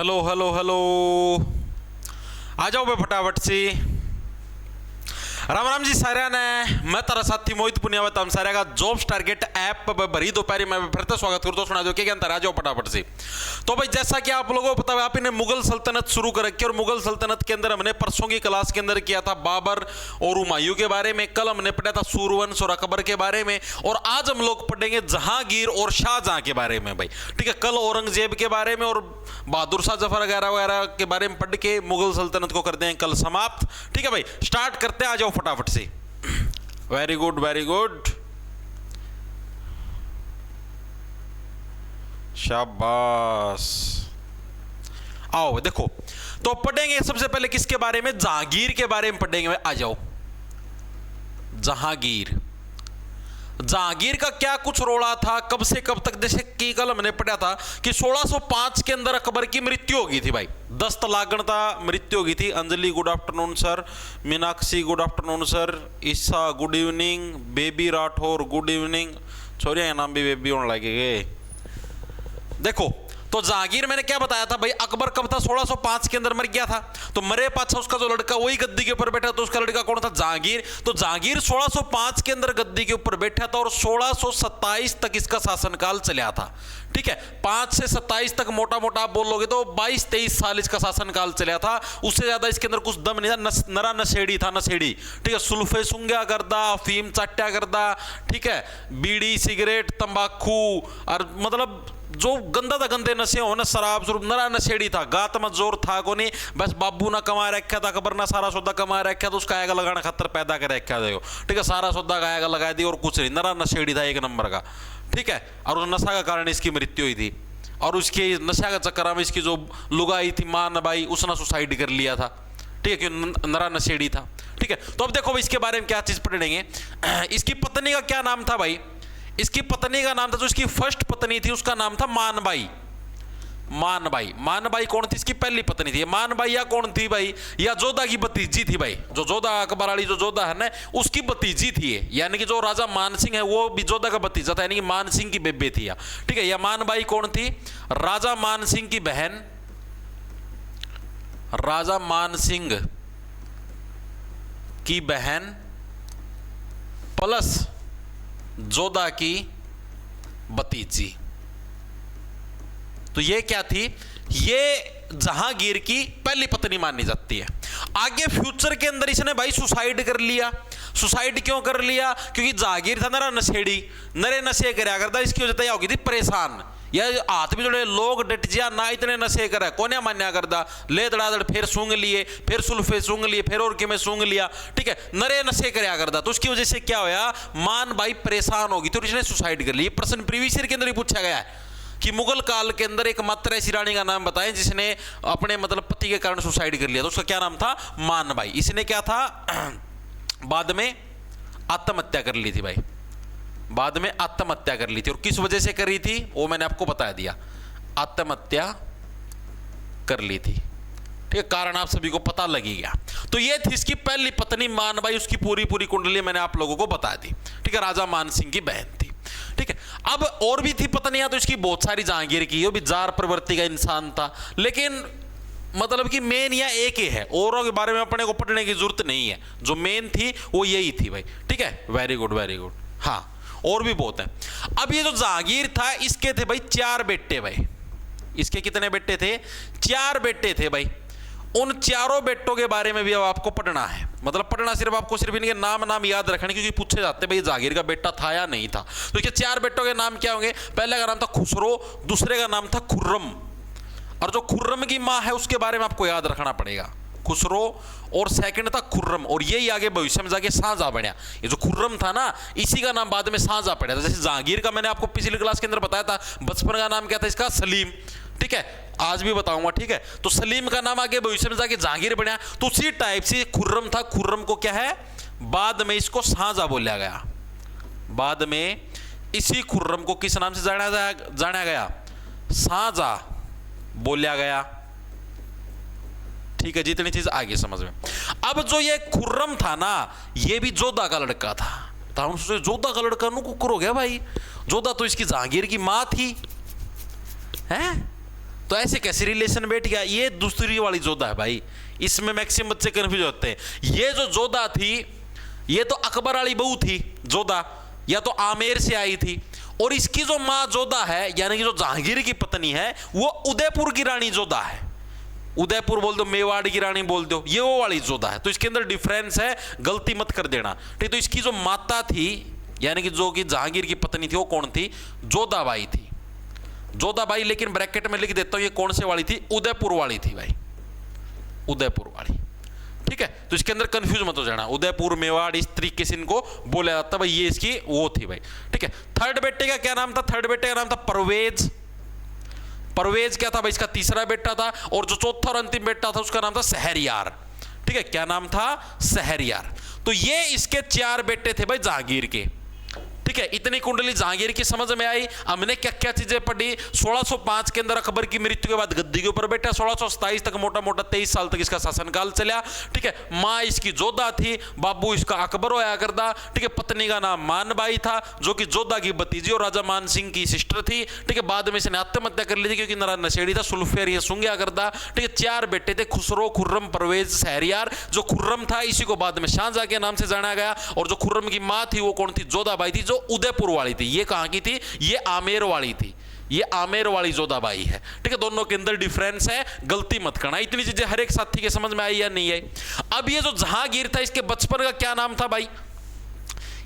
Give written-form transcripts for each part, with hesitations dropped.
Hello hello hello, आ जाओ बे फटाफट से। राम राम जी सारे ने, मैं तारा साथी मोहित पुनियावत हम सारे का जॉब्स टारगेट ऐप पर भरी दोपहरी में फिर से स्वागत करता हूं। सुना दो क्या अंतर, आ जाओ फटाफट से। तो भाई जैसा कि आप लोगों को पता है, आप ने मुगल सल्तनत शुरू कर रखी है और मुगल सल्तनत के अंदर हमने परसों की क्लास के अंदर किया था बाबर और हुमायूं के बारे में, कल हमने पढ़ा था सूर्यवंश और अकबर के बारे में, और आज हम लोग पढ़ेंगे जहांगीर और शाहजहां के बारे में भाई। ठीक है, कल औरंगजेब के बारे में और बहादुर शाह जफर वगैरह वगैरह के बारे में पढ़ के मुगल सल्तनत को करते हैं कल समाप्त। ठीक है भाई, स्टार्ट करते हैं, आ जाओ फटाफट से। वेरी गुड वेरी गुड, शाबाश। आओ देखो, तो पढ़ेंगे सबसे पहले किसके बारे में, जहांगीर के बारे में पढ़ेंगे। आ जाओ, जहांगीर। जहांगीर का क्या कुछ रोड़ा था, कब से कब तक, जैसे कि कल हमने पढ़ा था कि 1605 के अंदर अकबर की मृत्यु हो गई थी भाई। 10 लागणता मृत्यु हो गई थी। Anjali good afternoon sir, Meenakshi good afternoon sir, Isa good evening, Baby Rathore good evening. छोरिया का नाम भी बेबी होने लगे। देखो, तो जहांगीर मैंने क्या बताया था भाई, अकबर कब था, 1605 के अंदर मर गया था। तो मरे पाछा उसका जो लड़का वही गद्दी के ऊपर बैठा, तो उसका लड़का कौन था, जहांगीर। तो जहांगीर 1605 के अंदर गद्दी के ऊपर बैठा था और 1627 तक इसका शासनकाल चला था। ठीक है, 5 से 27 तक मोटा मोटा आप बोलोगे तो 22-23 साल इसका शासनकाल चला था। उससे ज्यादा इसके अंदर कुछ दम नहीं था। नरा नशेड़ी था, नशेड़ी। ठीक है, सुल्फे सुंग्या करदा, अफीम चाट्या करदा, ठीक है, बीड़ी सिगरेट तंबाकू और मतलब जो गंदा था, गंदे नशे हो ना, शराब स्वरूप, नरा नशेड़ी था। गात में जोर था को नहीं, बस बाबू ना कमा रखा था, अकबर ना सारा सौदा कमा रखा तो उसका आएगा लगाना खतर पैदा कर रखा था। ठीक है, सारा सौदा का आएगा लगा दी और कुछ नहीं, नरा नशेड़ी था एक नंबर का। ठीक है, और उस नशा का कारण इसकी मृत्यु हुई थी और उसके नशा का चक्कर में इसकी जो लुगाई थी मान बाई, उसने सुसाइड कर लिया था। ठीक है, क्यों, नरा नशेड़ी था। ठीक है, तो अब देखो इसके बारे में क्या चीज पढ़ेंगे। इसकी पत्नी का क्या नाम था भाई, इसकी पत्नी का नाम था, जो इसकी फर्स्ट पत्नी थी उसका नाम था मानबाई। मानबाई, मानबाई कौन थी, इसकी पहली पत्नी थी। मानबाई या कौन थी भाई, या जोधा की भतीजी थी भाई। जो जोधा अकबर वाली जो जोधा है ना, उसकी भतीजी थी ये, यानी कि जो राजा मानसिंह है वो भी जोधा का भतीजा था, यानी कि मानसिंह की बेबे थी। ठीक है, या मानबाई कौन थी, राजा मानसिंह की बहन, राजा मानसिंह की बहन प्लस जोधा की भतीजी। तो ये क्या थी, ये जहांगीर की पहली पत्नी मानी जाती है। आगे फ्यूचर के अंदर इसने भाई सुसाइड कर लिया। सुसाइड क्यों कर लिया, क्योंकि जहांगीर था नरा नशेड़ी, नरे नशे करया करता, इसकी वजह यह होगी थी परेशान। या हाथ भी जोड़े लोग डट जा ना, इतने नशे करे कोने मान्या करता, ले दड़ादड़ फिर सूंघ लिए, फिर सुल्फे सूंघ लिए, फिर और किमें सूंघ लिया। ठीक है, नरे नशे करया करता, तो उसकी वजह से क्या होया, मान भाई परेशान होगी तो इसने सुसाइड कर लिया। प्रश्न प्रीवियस ईयर के अंदर ही पूछा गया है कि मुगल काल के अंदर एकमात्र ऐसी रानी का नाम बताएं जिसने अपने मतलब पति के कारण सुसाइड कर लिया, तो उसका क्या नाम था, मानबाई। इसने क्या था, बाद में आत्महत्या कर ली थी भाई, बाद में आत्महत्या कर ली थी। और किस वजह से करी थी वो मैंने आपको बता दिया, आत्महत्या कर ली थी। ठीक है, कारण आप सभी को पता लगी गया। तो ये थी इसकी पहली पत्नी मानबाई, उसकी पूरी पूरी कुंडली मैंने आप लोगों को बता दी। ठीक है, राजा मानसिंह की बहन थी। ठीक है, अब और भी थी पत्नियां तो इसकी बहुत सारी, जहांगीर की, वो भी जार प्रवृत्ति का इंसान था, लेकिन मतलब कि मेन या एक ही है, औरों के बारे में अपने को पढ़ने की जरूरत नहीं है। जो मेन थी वो यही थी भाई। ठीक है, वेरी गुड वेरी गुड। हाँ, और भी बहुत है। अब ये जो जहांगीर था, इसके थे भाई 4 बेटे भाई। इसके कितने बेटे थे, 4 बेटे थे भाई। उन चारों बेटों के बारे में भी अब आपको पढ़ना है। मतलब पढ़ना सिर्फ आपको सिर्फ इनके नाम याद रखने, क्योंकि पूछे जाते भाई जहांगीर का बेटा था या नहीं था। तो इसके 4 बेटों के नाम क्या होंगे, पहले का नाम था खुसरो, दूसरे का नाम था खुर्रम, और जो खुर्रम की मां है उसके बारे में आपको याद रखना पड़ेगा, खुसरो, और सेकंड था खुर्रम, और यही आगे भविष्य में जाके शाहजहां बना। ये जो खुर्रम था ना, इसी का नाम बाद में शाहजहां पड़ा था। जैसे जहांगीर का मैंने आपको पिछली क्लास के अंदर बताया था, बचपन का नाम क्या था इसका, सलीम। ठीक है, आज भी बताऊंगा। ठीक है, तो सलीम का नाम आगे भविष्य में जाके जहांगीर बना, तो उसी टाइप से खुर्रम था। खुर्रम को क्या है, बाद में इसको शाहजहां बोला गया। बाद में इसी खुर्रम को किस नाम से जाना गया, शाहजहां बोला गया। ठीक है, जितनी चीज आगे समझ में। अब जो ये खुर्रम था ना, ये भी जोधा का लड़का था। तो हम सोचे जोधा का लड़का नु कुकर हो गया भाई, जोधा तो इसकी जहांगीर की मां थी, हैं? तो ऐसे कैसे रिलेशन बैठ गया? ये दूसरी वाली जोधा है भाई, इसमें मैक्सिमम बच्चे कंफ्यूज होते हैं। ये जो जोधा थी ये तो अकबर वाली बहू थी जोधा, या तो आमेर से आई थी, और इसकी जो मां जोधा है यानी कि जो जहांगीर की पत्नी है वो उदयपुर की रानी जोधा है। उदयपुर बोल दो, मेवाड़ की रानी बोल दो, ये वो वाली जोधा है। तो इसके अंदर डिफरेंस है, गलती मत कर देना, ठीक। तो इसकी जो माता थी यानी कि जो कि जहांगीर की पत्नी थी वो कौन थी? जोधाबाई थी, जोधाबाई। लेकिन ब्रैकेट में लिख देता हूं ये कौन से वाली थी? उदयपुर वाली थी भाई, उदयपुर वाली, ठीक है। तो इसके अंदर कंफ्यूज मत हो जाना, उदयपुर मेवाड़ इस तरीके से इनको बोला जाता भाई, ये इसकी वो थी भाई, ठीक है। थर्ड बेटे का क्या नाम था? थर्ड बेटे का नाम था परवेज। परवेज क्या था भाई? इसका तीसरा बेटा था। और जो चौथा और अंतिम बेटा था उसका नाम था शहरयार, ठीक है। क्या नाम था? शहरयार। तो ये इसके 4 बेटे थे भाई जहांगीर के, ठीक है। इतनी कुंडली जहांगीर की समझ में आई। हमने क्या क्या चीजें पढ़ी? 1605 के अंदर अकबर की मृत्यु के बाद गद्दी के ऊपर बैठा, 1627 तक मोटा मोटा 23 साल तक इसका शासनकाल चला, ठीक है। मां इसकी जोधा थी, बाबू इसका अकबर होया करता, ठीक है। पत्नी का नाम मानबाई था जो कि जोधा की भतीजी और राजा मान सिंह की सिस्टर थी, ठीक है। बाद में इसने आत्महत्या कर ली थी क्योंकि नरा नशेड़ी था, सुल्फेर ये सूंघा करता, ठीक है। 4 बेटे थे, खुसरो, खुर्रम, परवेज, शहरयार। जो खुर्रम था इसी को बाद में शाहजहां के नाम से जाना गया, और जो खुर्रम की मां थी वो कौन थी? जोधाबाई थी, जो उदयपुर वाली थी। ये कहां की थी? ये आमेर वाली थी, ये आमेर वाली जोधाबाई है, ठीक है। दोनों के अंदर डिफरेंस है, गलती मत करना। इतनी चीजें हर एक साथी के समझ में आई या नहीं आई? अब ये जो जहांगीर था इसके बचपन का क्या नाम था भाई?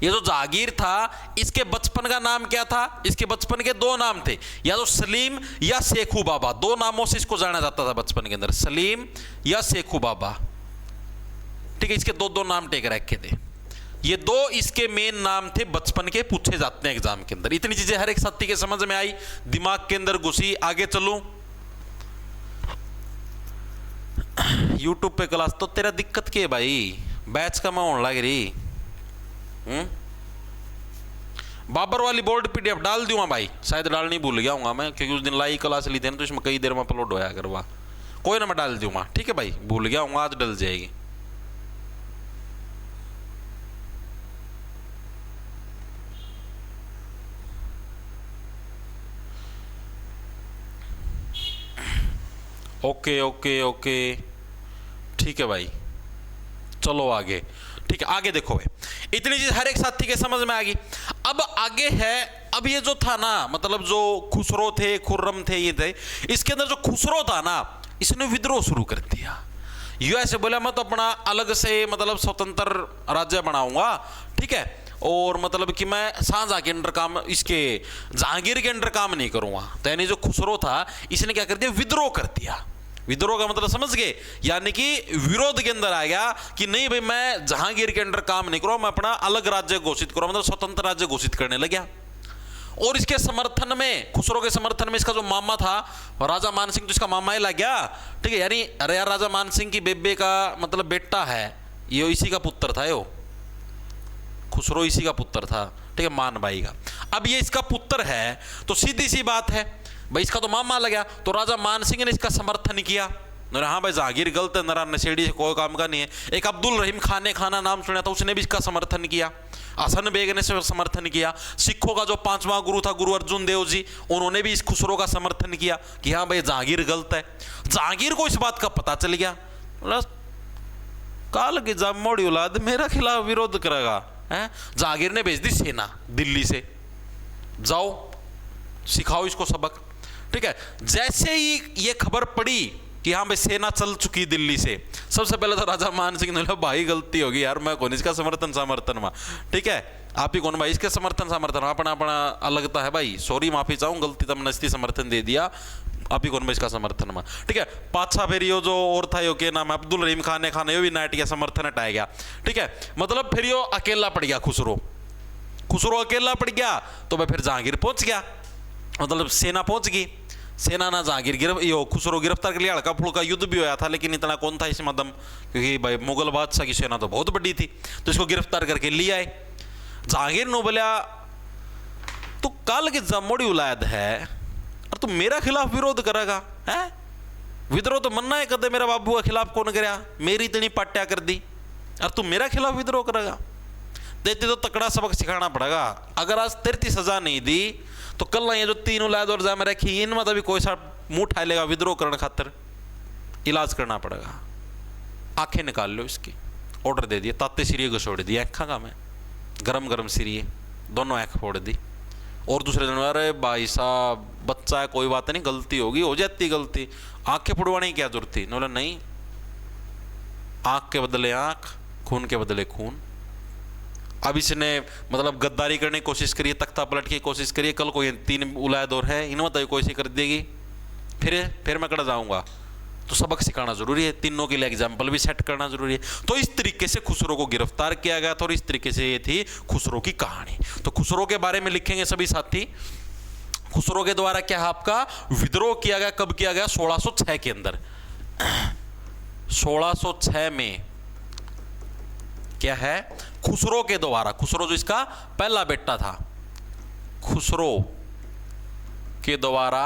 ये जो जहांगीर था इसके बचपन का नाम क्या था? इसके बचपन के 2 नाम थे, या तो सलीम या शेखू बाबा। 2 नामों से इसको जाना जाता था बचपन के अंदर, सलीम या शेखू बाबा, ठीक है। इसके 2 नाम टेक रखे थे। ये 2 इसके मेन नाम थे, बचपन के पूछे जाते हैं एग्जाम के अंदर। इतनी चीजें हर एक साथी के समझ में आई, दिमाग के अंदर घुसी। आगे चलूं, यूट्यूब पे क्लास तो तेरा दिक्कत क्या है भाई? बैच का मैं होने लग रही। बाबर वाली बोर्ड पीडीएफ डाल दूंगा भाई, शायद डालनी भूल गया हूँ मैं क्योंकि उस दिन लाइव क्लास ली थी ना, तो इसमें कई देर में अपलोड होया करवा। कोई ना, मैं डाल दूंगा, ठीक है भाई। भूल गया हूँ, आज डल जाएगी। ओके ओके ओके, ठीक है भाई, चलो आगे, ठीक है। आगे देखो भाई, इतनी चीज हर एक साथी के समझ में आ गई। अब आगे है, अब ये जो था ना, मतलब जो खुसरो थे, खुर्रम थे, ये थे, इसके अंदर जो खुसरो था ना, इसने विद्रोह शुरू कर दिया। यू ऐसे बोला मैं तो अपना अलग से मतलब स्वतंत्र राज्य बनाऊंगा, ठीक है, और मतलब कि मैं शाहजहां के अंडर काम, इसके जहांगीर के अंडर काम नहीं करूंगा। तो यानी जो खुसरो था इसने क्या कर दिया? विद्रोह कर दिया। विद्रोह का मतलब समझ गए? यानी कि विरोध के अंदर आ गया कि नहीं भाई मैं जहांगीर के अंडर काम नहीं करूंगा, मैं अपना अलग राज्य घोषित करूंगा, मतलब स्वतंत्र राज्य घोषित करने लग गया। और इसके समर्थन में, खुसरो के समर्थन में इसका जो मामा था राजा मान सिंह, तो इसका मामा ही लग गया, ठीक है। यानी अरे यार राजा मान सिंह की बेबे का मतलब बेटा है, ये इसी का पुत्र था, यो खुसरो इसी का पुत्र था, ठीक है, मान भाई का। अब ये इसका पुत्र है तो सीधी सी बात है भाई, इसका तो मामा लग गया, तो राजा मान सिंह ने इसका समर्थन किया। हाँ भाई जहांगीर गलत है, नरा नशेड़ी कोई काम का नहीं है। एक अब्दुल रहीम खाने खाना नाम सुना था, उसने भी इसका समर्थन किया। हसन बेग ने समर्थन किया। सिखों का जो 5वां गुरु था गुरु अर्जुन देव जी, उन्होंने भी इस खुसरो का समर्थन किया कि हाँ भाई जहांगीर गलत है। जहांगीर को इस बात का पता चल गया, काल की जामोड़ी औलाद मेरा खिलाफ विरोध करेगा है। जहांगीर ने भेज दी सेना दिल्ली से, जाओ सिखाओ इसको सबक, ठीक है। जैसे ही ये खबर पड़ी कि हाँ भाई सेना चल चुकी दिल्ली से, सबसे पहले तो राजा मान सिंह ने बोला भाई गलती होगी यार, मैं कौन इसका समर्थन में, ठीक है, आप ही कौन भाई इसके समर्थन अपना अपना अलगता है भाई, सॉरी माफी चाहूँ, गलती तब नस्ती समर्थन दे दिया, आप ही कौन भाई इसका समर्थन में, ठीक है। पाछा फिर यो जो और था यो के नाम अब्दुल रहीम खाने यो भी नाट के समर्थन हटाया गया, ठीक है। मतलब फिर यो अकेला पड़ गया खुसरो अकेला पड़ गया, तो मैं फिर जहांगीर पहुंच गया, मतलब सेना पहुंच गई। सेना ना जहांगीर खुसरो गिरफ्तार कर लिया। हल्का फुल्का युद्ध भी होया था लेकिन इतना कौन था इसमें दम, क्योंकि भाई मुगल बादशाह की सेना तो बहुत बड़ी थी, तो इसको गिरफ्तार करके ले आए। जहांगीर ने बोला तू काल की जमोड़ी औलाद है और तू मेरा खिलाफ विरोध करेगा है? विद्रोह तो मन्ना है कदे मेरा बाबू के खिलाफ कौन कराया, मेरी इतनी पाट्या कर दी और तू मेरा खिलाफ विद्रोह करेगा? देते तो तकड़ा सबक सिखाना पड़ेगा। अगर आज तेरी सजा नहीं दी तो कल ये जो 3 औलाद और जाम रखी इनमें तो भी कोई सा मुंह उठा लेगा विद्रोह करने खातर, इलाज करना पड़ेगा। आंखें निकाल लो इसकी, ऑर्डर दे दिया, ताते सिरिये घसोड़ दिए आँखा का, मैं गरम गरम सिरिये दोनों आँख फोड़ दी। और दूसरे दिन अरे भाई साहब बच्चा है कोई बात नहीं, गलती होगी, हो जाती गलती, आंखें फुड़वाने की क्या जरूरत थी? बोला नहीं, आंख के बदले आंख, खून के बदले खून। अब इसने मतलब गद्दारी करने की कोशिश करी, तख्ता पलट की कोशिश करी, कल कोई 3 उलायद और है इन्होंने तो कोशिश कर देगी, फिर मैं कड़ा जाऊंगा। तो सबक सिखाना जरूरी है, तीनों के लिए एग्जाम्पल भी सेट करना जरूरी है। तो इस तरीके से खुसरो को गिरफ्तार किया गया था और इस तरीके से ये थी खुसरो की कहानी। तो खुसरो के बारे में लिखेंगे सभी साथी। खुसरो के द्वारा क्या है आपका विद्रोह किया गया, कब किया गया? 1606 के अंदर। 1606 में क्या है? खुसरो के द्वारा, खुसरो जो इसका पहला बेटा था, खुसरो के द्वारा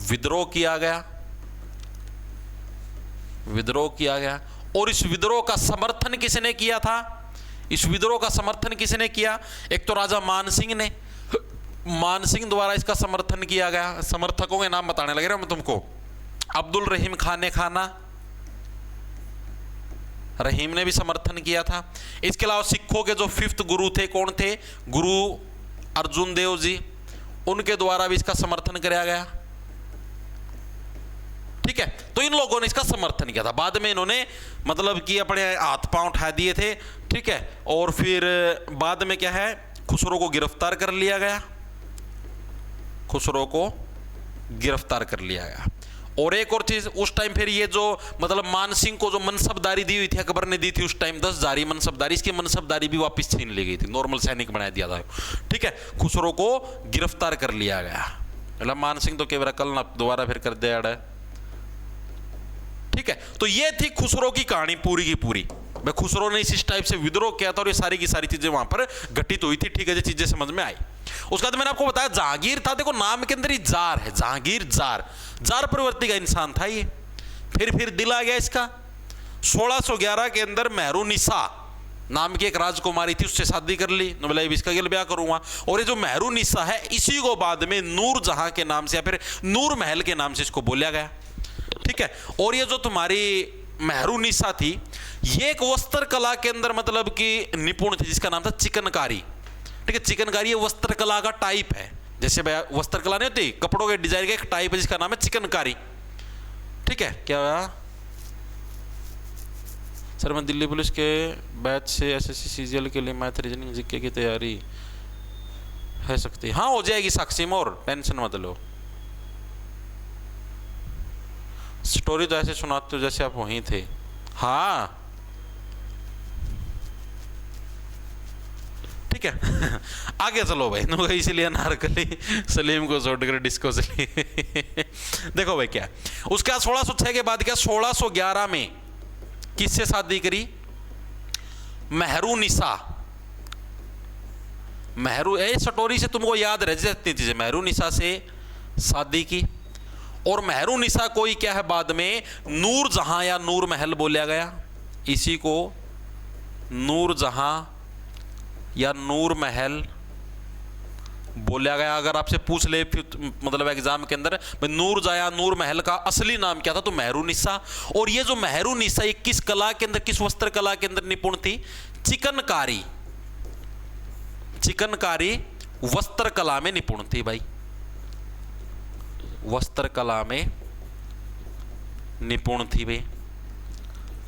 विद्रोह किया गया, विद्रोह किया गया। और इस विद्रोह का समर्थन किसने किया था? इस विद्रोह का समर्थन किसने किया? एक तो राजा मानसिंह ने, मानसिंह द्वारा इसका समर्थन किया गया। समर्थकों के नाम बताने लगे ना मैं तुमको। अब्दुल रहीम खान खाना, रहीम ने भी समर्थन किया था। इसके अलावा सिखों के जो 5th गुरु थे, कौन थे? गुरु अर्जुन देव जी, उनके द्वारा भी इसका समर्थन किया गया। ठीक है, तो इन लोगों ने इसका समर्थन किया था। बाद में इन्होंने मतलब कि अपने हाथ पांव उठा दिए थे। ठीक है, और फिर बाद में क्या है, खुसरो को गिरफ्तार कर लिया गया, खुसरो को गिरफ्तार कर लिया गया। और एक और चीज, उस टाइम फिर ये जो मतलब मानसिंह को जो मनसबदारी दी हुई थी, अकबर ने दी थी उस टाइम 10 जारी मनसबदारी, इसकी मनसबदारी भी वापस छीन ली गई थी, नॉर्मल सैनिक बना दिया था। ठीक है, खुसरो को गिरफ्तार कर लिया गया। मतलब मानसिंह तो केवल कल ना दोबारा फिर कर दिया। ठीक है, तो ये थी खुसरो की कहानी पूरी की पूरी। मैं खुसरो ने इस टाइप से विद्रोह किया था और ये सारी की सारी चीजें वहां पर घटित हुई थी। ठीक है, ये चीजें समझ में आई। उसके बाद मैंने आपको बताया जहांगीर था, देखो नाम के अंदर ही जार है, जहांगीर जार, जार प्रवृत्ति का इंसान था ये। फिर दिल आ गया इसका। 1611 के अंदर मेहरुनिसा नाम की एक राजकुमारी थी, उससे शादी कर ली, बोला इसका गिल ब्याह करूंगा। और ये जो मेहरुनिसा है, इसी को बाद में नूर जहां के नाम से या फिर नूर महल के नाम से इसको बोला गया। ठीक है, और ये जो तुम्हारी मेहरुनिसा थी, ये एक वस्त्र कला के अंदर मतलब कि निपुण थी, जिसका नाम था चिकनकारी। ठीक है, चिकनकारी ये वस्त्र कला का टाइप है, जैसे वस्त्र कला नहीं होती, कपड़ों के डिजाइन का एक टाइप है जिसका नाम है चिकनकारी। ठीक है, क्या हुआ सर? मैं दिल्ली पुलिस के बैच से एसएससी सीजीएल के लिए मैथ रीजनिंग जीके की तैयारी है सकती है। हाँ हो जाएगी साक्षी मोर, टेंशन मत लो। स्टोरी तो ऐसे सुनाते हो जैसे आप वहीं थे। हाँ ठीक है आगे चलो भाई, इसीलिए अनारकली सलीम को छोड़कर डिस्को चली। देखो भाई क्या उसके बाद 1606 के बाद क्या 1611 में किससे शादी करी? मेहरुनिसा। स्टोरी से तुमको याद रह जाती चीजें। मेहरुनिसा से शादी की और मेहरुनिसा को ही क्या है बाद में नूर जहां या नूर महल बोला गया। इसी को नूर जहां या नूर महल बोला गया। अगर आपसे पूछ ले मतलब एग्जाम के अंदर नूर जहां या नूर महल का असली नाम क्या था तो मेहरुनिसा। और ये जो मेहरुनिसा ये किस कला के अंदर, किस वस्त्र कला के अंदर निपुण थी? चिकनकारी। चिकनकारी वस्त्र कला में निपुण थी भाई, वस्त्र कला में निपुण थी भाई।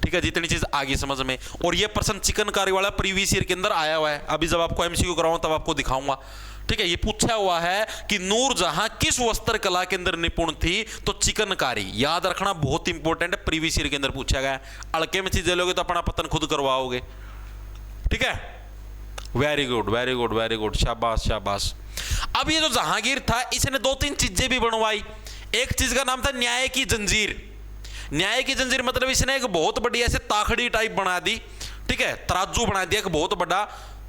ठीक है, जितनी चीज आगे समझ में। और ये प्रश्न चिकनकारी वाला प्रीवियस ईयर के अंदर आया हुआ है, अभी जब आपको एमसीक्यू कराऊं तब आपको दिखाऊंगा। ठीक है, ये पूछा हुआ है कि नूर जहां किस वस्त्र कला के अंदर निपुण थी तो चिकनकारी। याद रखना बहुत इंपॉर्टेंट है, प्रीवियस ईयर के अंदर पूछा गया। अड़के में चीजें लोगे तो अपना पतन खुद करवाओगे। ठीक है, very good very good very good, शाबाश शाबाश। अब ये जो जहांगीर था इसने 2-3 चीजें भी बनवाई। एक चीज का नाम था न्याय की जंजीर। न्याय की जंजीर मतलब इसने एक बहुत बड़ी ऐसे ताखड़ी टाइप बना दी। ठीक है, तराजू बना दिया एक बहुत बड़ा,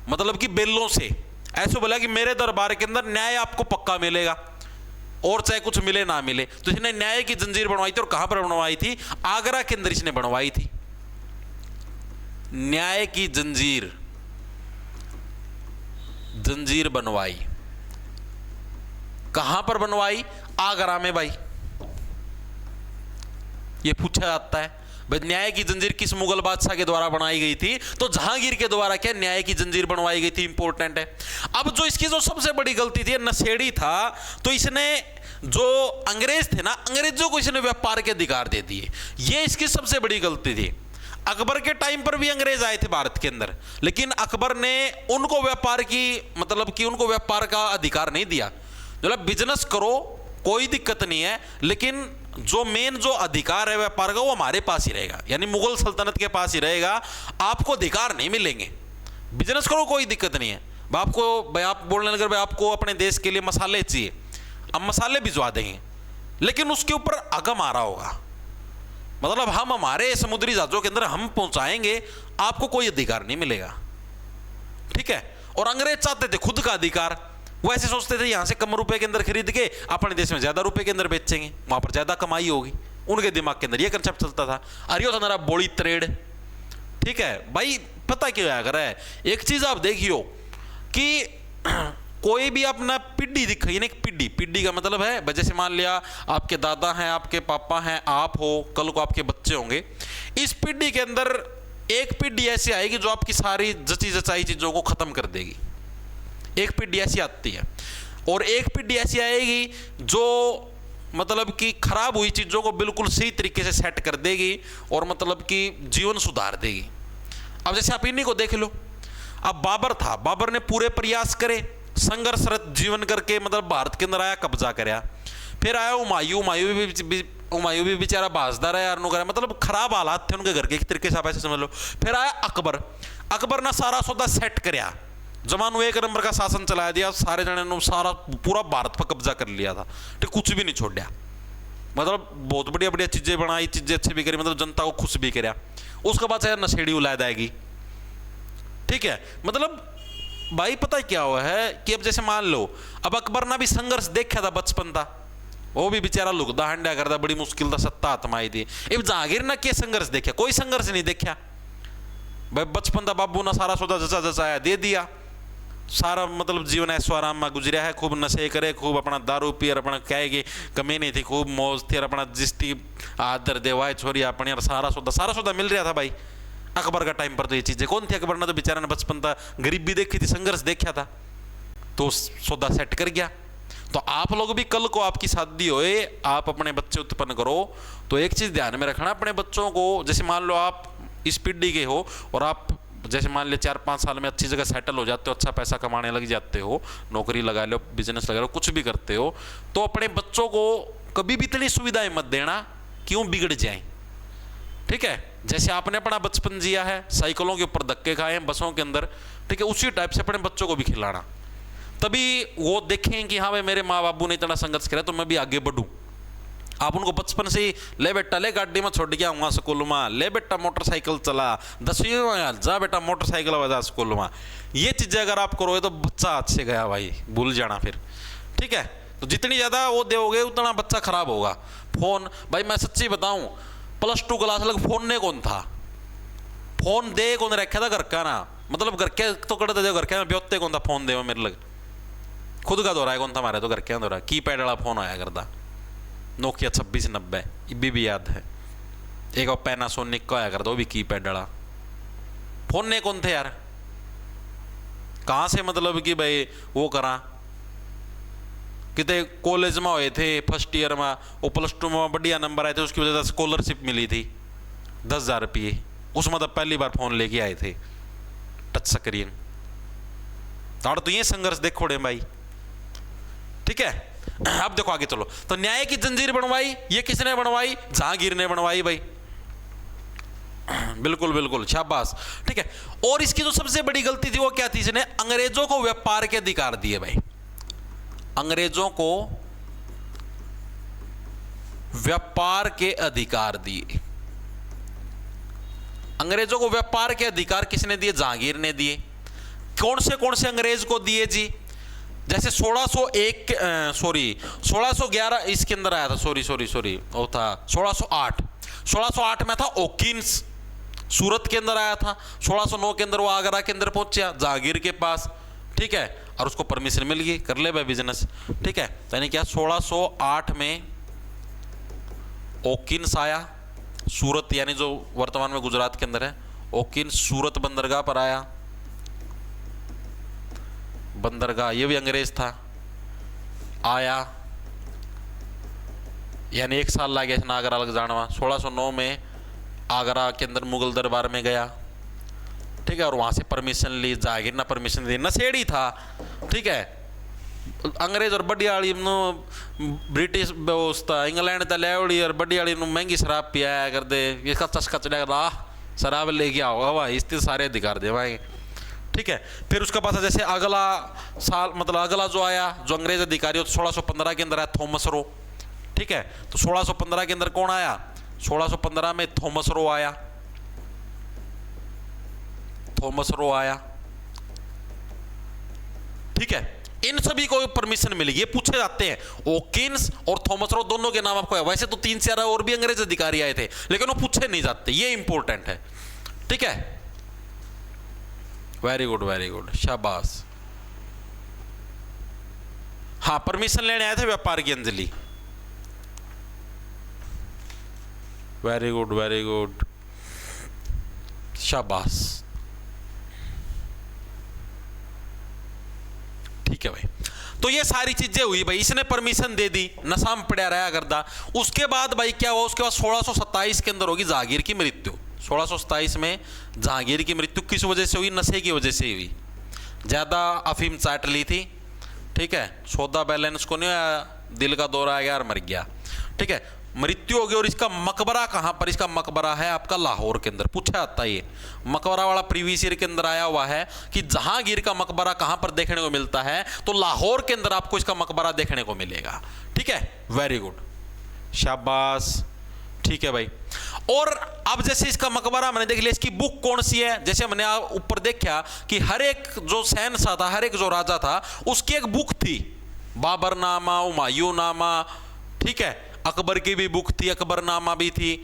मतलब कि बेलों से ऐसे बोला कि मेरे दरबार के अंदर न्याय आपको पक्का मिलेगा और चाहे कुछ मिले ना मिले। तो इसने न्याय की जंजीर बनवाई थी। और कहां पर बनवाई थी? आगरा के अंदर इसने बनवाई थी न्याय की जंजीर। जंजीर बनवाई कहां पर बनवाई? आगरा में भाई ये पूछा जाता है भाई न्याय की जंजीर किस मुगल बादशाह के द्वारा बनाई गई थी, तो जहांगीर के द्वारा क्या न्याय की जंजीर बनवाई गई थी, इंपॉर्टेंट है। अब जो इसकी जो सबसे बड़ी गलती थी, नशेड़ी था, तो इसने जो अंग्रेज थे ना, अंग्रेजों को इसने व्यापार के अधिकार दे दिए, ये इसकी सबसे बड़ी गलती थी। अकबर के टाइम पर भी अंग्रेज आए थे भारत के अंदर, लेकिन अकबर ने उनको व्यापार की मतलब कि उनको व्यापार का अधिकार नहीं दिया। मतलब बिजनेस करो कोई दिक्कत नहीं है, लेकिन जो मेन जो अधिकार है व्यापार का वो हमारे पास ही रहेगा, यानी मुगल सल्तनत के पास ही रहेगा, आपको अधिकार नहीं मिलेंगे। बिजनेस करो कोई दिक्कत नहीं है, भाई आप बोलने लगे भाई आपको अपने देश के लिए मसाले चाहिए, अब मसाले भिजवा देंगे, लेकिन उसके ऊपर हक हमारा होगा, मतलब हम हमारे समुद्री जहाजों के अंदर हम पहुंचाएंगे, आपको कोई अधिकार नहीं मिलेगा, ठीक है। और अंग्रेज चाहते थे खुद का अधिकार, वो ऐसे सोचते थे यहां से कम रुपए के अंदर खरीद के अपने देश में ज्यादा रुपए के अंदर बेचेंगे, वहां पर ज्यादा कमाई होगी, उनके दिमाग के अंदर ये कंसेप्ट चलता था। अरे था मेरा बोली ट्रेड, ठीक है भाई। पता क्यों आया कर है, एक चीज आप देखियो कि कोई भी अपना पिड्डी दिखाई ना, पिड्डी का मतलब है जैसे मान लिया आपके दादा हैं, आपके पापा हैं, आप हो, कल को आपके बच्चे होंगे, इस पिड्डी के अंदर एक पिड्डी ऐसी आएगी जो आपकी सारी जची जचाई चीजों को खत्म कर देगी, एक पिड्डी ऐसी आती है, और एक पिड्डी ऐसी आएगी जो मतलब कि खराब हुई चीजों को बिल्कुल सही तरीके से सेट कर देगी और मतलब कि जीवन सुधार देगी। अब जैसे आप इन्हीं को देख लो, अब बाबर था, बाबर ने पूरे प्रयास करे, संघर्षरत जीवन करके मतलब भारत के अंदर आया, कब्जा कराया, फिर आया हुमायूं भी बेचारा बाजदार है यार, नुकर मतलब खराब हालात थे उनके घर के, एक तरीके से आप ऐसे समझ लो। फिर आया अकबर ने सारा सौदा सेट कराया, जमानु एक नंबर का शासन चला दिया, सारे जने ने सारा पूरा भारत पर कब्जा कर लिया था, ठीक, कुछ भी नहीं छोड़ा, मतलब बहुत बढ़िया बढ़िया चीजें बनाई, चीजें अच्छी भी करी, मतलब जनता को खुश भी कराया। उसके बाद चाहे नशेड़ी उलाद आएगी, ठीक है। मतलब भाई पता क्या हुआ है कि अब जैसे मान लो अब अकबर ने भी संघर्ष देखा था, बचपन था, वो भी बेचारा लुकदा हंडा करता, बड़ी मुश्किल था, सत्ता हाथ में आई थी। अब जहांगीर ने क्या संघर्ष देखा, कोई संघर्ष नहीं देखा भाई, बचपन था, बाबू ने सारा सौदा जचा जचाया दे दिया, सारा मतलब जीवन ऐसो आराम में गुजरिया है, खूब नशे करे, खूब अपना दारू पियर, अपना कहेगी कमी नहीं थी, खूब मौज थी, और अपना जिसकी आदर देवाए छोरी अपनी, और सारा सौदा मिल रहा था भाई अकबर का टाइम पर। तो ये चीजें कौन थी, अकबर ने तो बेचारा ने बचपन था, गरीबी देखी थी, संघर्ष देखा था, तो सौदा सेट कर गया। तो आप लोग भी कल को आपकी शादी होए, आप अपने बच्चे उत्पन्न करो, तो एक चीज ध्यान में रखना, अपने बच्चों को, जैसे मान लो आप इस पीढ़ी के हो और आप जैसे मान लिया 4-5 साल में अच्छी जगह सेटल हो जाते हो, अच्छा पैसा कमाने लग जाते हो, नौकरी लगा लो, बिजनेस लगा लो, कुछ भी करते हो, तो अपने बच्चों को कभी भी इतनी सुविधाएं मत देना क्यों बिगड़ जाए, ठीक है। जैसे आपने अपना बचपन जिया है, साइकिलों के ऊपर धक्के खाए हैं बसों के अंदर, ठीक है, उसी टाइप से अपने बच्चों को भी खिलाना, तभी वो देखें कि हाँ भाई मेरे माँ बाबू ने इतना संघर्ष किया तो मैं भी आगे बढ़ूं। आप उनको बचपन से ही ले बेटा ले गाड़ी में छोड़ के आऊँगा स्कूल में, ले बेटा मोटरसाइकिल चला, 10वीं में जा बेटा मोटरसाइकिल बजा स्कूल में, ये चीज़ें अगर आप करोगे तो बच्चा अच्छे गया भाई, भूल जाना फिर, ठीक है। तो जितनी ज़्यादा वो दोगे उतना बच्चा खराब होगा। फोन भाई मैं सच्ची बताऊं, +2 क्लास लग फोन ने कौन था, फोन दे कौन रखा था घर का ना, मतलब घर के तो करते थे, घर के ब्योते कौन था फोन दे मेरे लग, खुद का दौरा है कौन था हमारे, तो घर के दौरा कीपैड वाला फोन आया करता, नोकिया 2690 इब्बी भी याद है, एक और पैनासोनिक का आया करता, वो भी कीपैड वाला फोन ने कौन थे यार, कहाँ से मतलब कि भाई वो करा, कितने कॉलेज में हुए थे फर्स्ट ईयर में, वो +2 में बढ़िया नंबर आए थे, उसकी वजह से स्कॉलरशिप मिली थी 10,000 रुपये, उसमें तब पहली बार फोन लेके आए थे टच स्क्रीन। तो ये संघर्ष देखो रे भाई, ठीक है। अब देखो आगे चलो, तो न्याय की जंजीर बनवाई, ये किसने बनवाई, जहांगीर ने बनवाई भाई, बिल्कुल बिल्कुल शाबाश, ठीक है। और इसकी जो सबसे बड़ी गलती थी वो क्या थी, इसने अंग्रेजों को व्यापार के अधिकार दिए भाई, अंग्रेजों को व्यापार के अधिकार दिए। अंग्रेजों को व्यापार के अधिकार किसने दिए, जहांगीर ने दिए। कौन से अंग्रेज को दिए जी, जैसे 1611 इसके अंदर आया था, सॉरी वो था 1608 में था ओकिन्स, सूरत के अंदर आया था। 1609 के अंदर वो आगरा के अंदर पहुंचा जहांगीर के पास, ठीक है। और उसको परमिशन मिल गई, कर ले भाई बिजनेस। ठीक है, यानी क्या 1608 में ओकिन्स आया सूरत, यानी जो वर्तमान में गुजरात के अंदर है, ओकिन्स सूरत बंदरगाह पर आया। बंदरगाह ये भी अंग्रेज था, आया, यानी 1 साल लग गया आगरा लग जाना। 1609 में आगरा के अंदर मुगल दरबार में गया। ठीक है, और वहाँ से परमिशन ली, जागीर ना परमिशन दी, नशेड़ी था। ठीक है, अंग्रेज और बडियाली ब्रिटिश व्यवस्था इंग्लैंड तक लियाड़ी और बडियाली महंगी शराब पियाया कर दे, इसका चस्का चढ़ा राह शराब ले गया होगा वह, इससे सारे अधिकार देवाएंगे। ठीक है, फिर उसका पास जैसे अगला साल मतलब अगला जो आया जो अंग्रेज अधिकारी 1615 के अंदर आया थॉमस रो। ठीक है, तो 1615 के अंदर कौन आया? 1615 में थॉमस रो आया। थॉमस रो आया। ठीक है, इन सभी को परमिशन मिलेगी। ये पूछे जाते हैं, ओकिन्स और थॉमस रो दोनों के नाम आपको है। वैसे तो 3-4 और भी अंग्रेज अधिकारी आए थे, लेकिन वो पूछे नहीं जाते, ये इंपॉर्टेंट है। ठीक है, वेरी गुड, शाबाश। हाँ, परमिशन लेने आए थे व्यापार की अंजलि। वेरी गुड, शाबाश। ठीक है भाई, तो ये सारी चीजें हुई भाई, इसने परमिशन दे दी, नशा में पड़ा रहा करदा। उसके बाद भाई क्या हुआ? उसके बाद 1627 के अंदर होगी जहांगीर की मृत्यु। 1627 में जहांगीर की मृत्यु किस वजह से हुई? नशे की वजह से हुई। ज्यादा अफीम चाट ली थी। ठीक है, सौदा बैलेंस को नहीं आया, दिल का दौरा आ गया और मर गया। ठीक है, मृत्यु हो गई। और इसका मकबरा कहां पर? इसका मकबरा है आपका लाहौर के अंदर। पूछा जाता है, ये मकबरा वाला प्रीवियस ईयर के अंदर आया हुआ है कि जहांगीर का मकबरा कहां पर देखने को मिलता है, तो लाहौर के अंदर आपको इसका मकबरा देखने को मिलेगा। ठीक है, वेरी गुड, शाबाश। ठीक है भाई, और अब जैसे इसका मकबरा मैंने देख लिया, इसकी बुक कौन सी है? जैसे हमने ऊपर देखा कि हर एक जो शहंशाह था, हर एक जो राजा था, उसकी एक बुक थी। बाबरनामा, हुमायूंनामा, ठीक है, अकबर की भी बुक थी, अकबरनामा भी थी।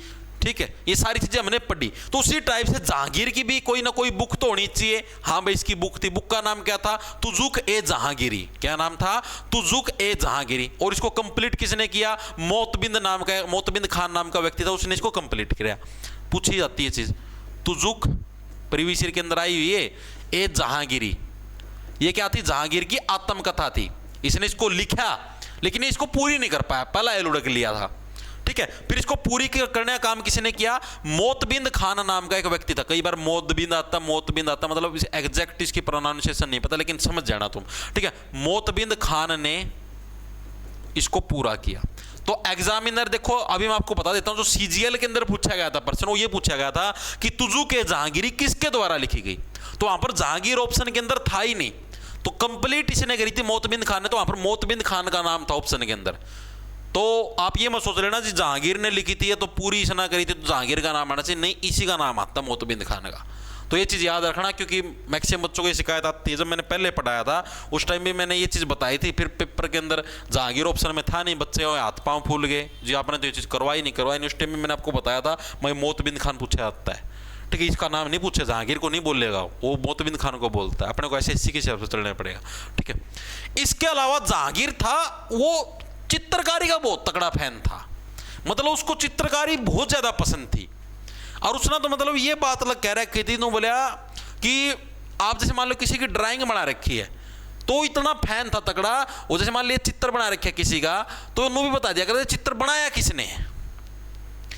ठीक है, ये सारी चीजें हमने पढ़ी। तो उसी टाइप से जहांगीर की भी कोई ना कोई बुक तो होनी चाहिए। हाँ भाई, इसकी बुक थी। बुक का नाम क्या था? तुजुक ए जहांगीरी। क्या नाम था? तुजुक ए जहांगीरी। और इसको कंप्लीट किसने किया? मोतबिंद नाम का, मोतबिंद खान नाम का व्यक्ति था, उसने इसको कंप्लीट किया। पूछी जाती है चीज, तुजुक प्रीवियस ईयर के अंदर आई हुई है। ए जहांगीरी, ये क्या थी? जहांगीर की आत्मकथा थी। इसने इसको लिखा, लेकिन इसको पूरी नहीं कर पाया, पहला एलुडक लिया था। ठीक है, फिर इसको पूरी करने का काम किसी ने किया? मोतबिंद खान नाम का एक व्यक्ति था। कई बार मोतबिंद आता, मतलब एग्जैक्ट इसकी प्रोनाउंसिएशन नहीं पता, लेकिन समझ जाना तुम। ठीक है, मोतबिंद खान ने इसको पूरा किया। तो एग्जामिनर देखो, अभी मैं आपको बता देता हूं, जो सीजीएल के अंदर पूछा गया था प्रश्न, वो ये पूछा गया था कि तुजुक ए जहांगीरी किसके द्वारा लिखी गई? तो वहां पर जहांगीर ऑप्शन के अंदर था ही नहीं, तो कंप्लीट इसने करी थी मोतबिंद खान ने, तो वहां पर मोतबिंद खान का नाम था ऑप्शन के अंदर। तो आप ये मत सोच लेना जी जहांगीर ने लिखी थी तो पूरी इसने करी थी तो जहांगीर का नाम आना चाहिए, नहीं, इसी का नाम आता मोतबिंद खान का। तो ये चीज़ याद रखना, क्योंकि मैक्सिमम बच्चों को ये शिकायत आती है। जब मैंने पहले पढ़ाया था उस टाइम भी मैंने ये चीज़ बताई थी, फिर पेपर के अंदर जहांगीर ऑप्शन में था नहीं, बच्चे हाथ पाँव फूल गए जी, आपने तो ये चीज़ करवाई नहीं। उस टाइम में मैंने आपको बताया था मैं मोतबिंद खान पूछा जाता है। ठीक है, इसका नाम नहीं पूछे, जहांगीर को नहीं बोलेगा, वो मोतबिंद खान को बोलता है। अपने को ऐसे इसी के हिसाब से चलना पड़ेगा। ठीक है, इसके अलावा जहांगीर था वो चित्रकारी का बहुत तगड़ा फैन था, मतलब उसको चित्रकारी बहुत ज्यादा पसंद थी। और उसने तो मतलब ये बात अलग कह रखी थी, तो बोला कि आप जैसे मान लो किसी की ड्राइंग बना रखी है, तो इतना फैन था तगड़ा, वो जैसे मान लिया चित्र बना रखा है किसी का, तो उन्होंने भी बता दिया करते चित्र बनाया किसने।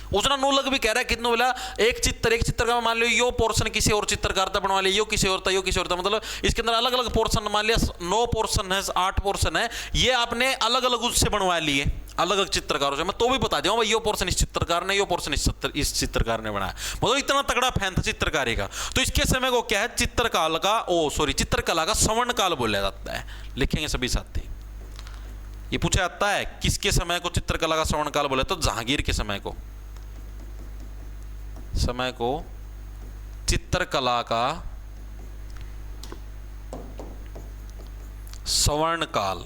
उसने नो लग भी कह रहा है कितनों बोला, एक चित्र का मान लो यो पोर्शन किसी और चित्रकार था बनवा लिया, यो किसी और था, यो किसी और था, मतलब इसके अंदर अलग अलग पोर्शन, मान लिया 9 पोर्शन है, 8 पोर्शन है, ये आपने अलग अलग उससे बनवा लिए, अलग अलग चित्रकारों से। मैं तो भी बता दूंगा भाई यो पोर्शन इस चित्रकार ने, यो पोर्शन इस चित्रकार ने बनाया, मतलब इतना तगड़ा फैन था चित्रकारी का। तो इसके समय को क्या है? चित्रकला का स्वर्ण काल बोला जाता है। लिखेंगे सभी साथी, ये पूछा जाता है किसके समय को चित्रकला का स्वर्ण काल बोला? तो जहांगीर के समय को चित्रकला का स्वर्ण काल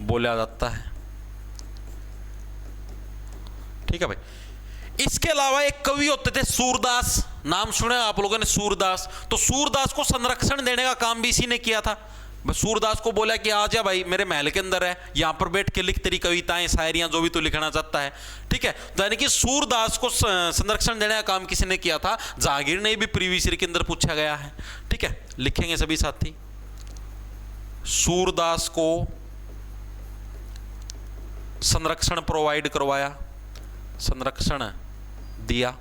बोला जाता है। ठीक है भाई, इसके अलावा एक कवि होते थे सूरदास, नाम सुने आप लोगों ने, सूरदास। तो सूरदास को संरक्षण देने का काम भी इसी ने किया था। सूरदास को बोला कि आ जा भाई, मेरे महल के अंदर है, यहां पर बैठ के लिख तेरी कविताएं, शायरियां, जो भी तू लिखना चाहता है। ठीक है, तो यानी कि सूरदास को संरक्षण देने का काम किसी ने किया था? जहांगीर ने भी प्रीवियस ईयर के अंदर पूछा गया है। ठीक है, लिखेंगे सभी साथी, सूरदास को संरक्षण प्रोवाइड करवाया, संरक्षण दिया।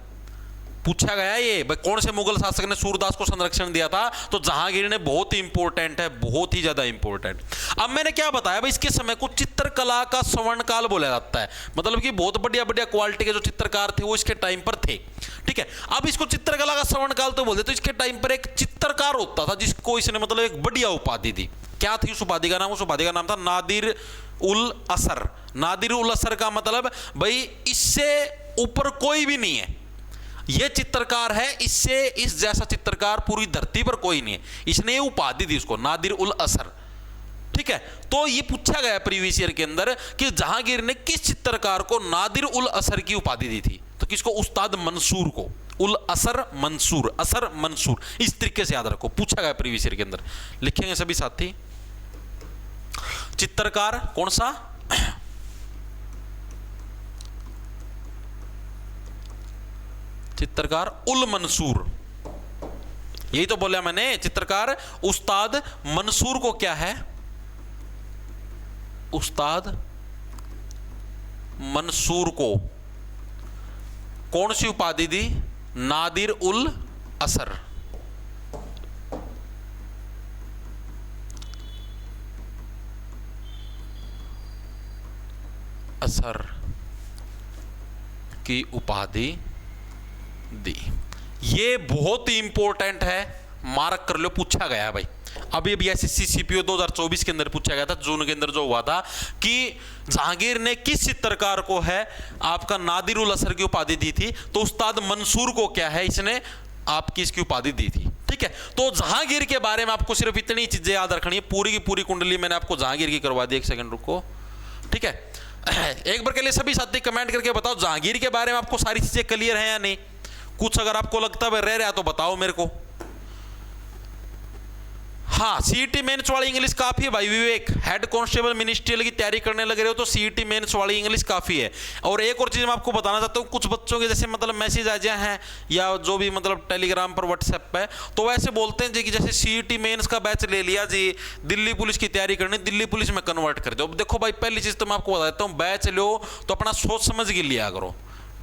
पूछा गया ये भाई कौन से मुगल शासक ने सूरदास को संरक्षण दिया था? तो जहांगीर ने। बहुत ही इंपॉर्टेंट है, बहुत ही ज्यादा इंपॉर्टेंट। अब मैंने क्या बताया भाई, इसके समय को चित्रकला का स्वर्ण काल बोला जाता है, मतलब कि बहुत बढ़िया बढ़िया क्वालिटी के जो चित्रकार थे वो इसके टाइम पर थे। ठीक है, अब इसको चित्रकला का स्वर्ण काल तो बोलते। तो इसके टाइम पर एक चित्रकार होता था जिसको इसने मतलब एक बढ़िया उपाधि दी। क्या थी उस उपाधि का नाम? उस उपाधि का नाम था नादिर उल असर। नादिर उल असर का मतलब भाई इससे ऊपर कोई भी नहीं है, ये चित्रकार है, इससे इस जैसा चित्रकार पूरी धरती पर कोई नहीं है। इसने ये उपाधि दी उसको, नादिर उल असर। ठीक है, तो ये पूछा गया प्रीवियस ईयर के अंदर कि जहांगीर ने किस चित्रकार को नादिर उल असर की उपाधि दी थी? तो किसको? उस्ताद मंसूर को। उल असर मंसूर, असर मंसूर, इस तरीके से याद रखो, पूछा गया प्रीवियस ईयर के अंदर। लिखेंगे सभी साथी, चित्रकार कौन सा? चित्रकार उल मंसूर। यही तो बोला मैंने, चित्रकार उस्ताद मंसूर को क्या है? उस्ताद मंसूर को कौन सी उपाधि दी? नादिर उल असर। असर की उपाधि दी। ये बहुत ही इंपॉर्टेंट है, मार्क कर लो, पूछा गया है भाई। अभी अभी एसएससी सीपीओ 2024 के अंदर पूछा गया था, जून के अंदर जो हुआ था, कि जहांगीर ने किस चित्रकार को है आपका नादिर उल असर की उपाधि दी थी? तो उस्ताद मंसूर को क्या है इसने आपकी इसकी उपाधि दी थी। ठीक है, तो जहांगीर के बारे में आपको सिर्फ इतनी चीजें याद रखनी है। पूरी की पूरी कुंडली मैंने आपको जहांगीर की करवा दी। एक सेकंड रुको। ठीक है, एक बार के लिए सभी साथी कमेंट करके बताओ जहांगीर के बारे में आपको सारी चीजें क्लियर है या नहीं? कुछ अगर आपको लगता है रह रहा तो बताओ मेरे को। हाँ, सीईटी मेंस वाली इंग्लिश काफी है भाई। विवेक, हेड कांस्टेबल मिनिस्ट्रियल की तैयारी करने लग रहे हो तो सीईटी मेंस वाली इंग्लिश काफी है। और एक और चीज मैं आपको बताना चाहता हूँ, कुछ बच्चों के जैसे मतलब मैसेज आ जाए हैं या जो भी मतलब टेलीग्राम पर व्हाट्सएप पे, तो वैसे बोलते हैं जी कि जैसे सीईटी मेंस का बैच ले लिया जी, दिल्ली पुलिस की तैयारी करनी, दिल्ली पुलिस में कन्वर्ट कर दो। अब देखो भाई, पहली चीज तो मैं आपको बता देता हूँ, बैच लो तो अपना सोच समझ के लिया करो।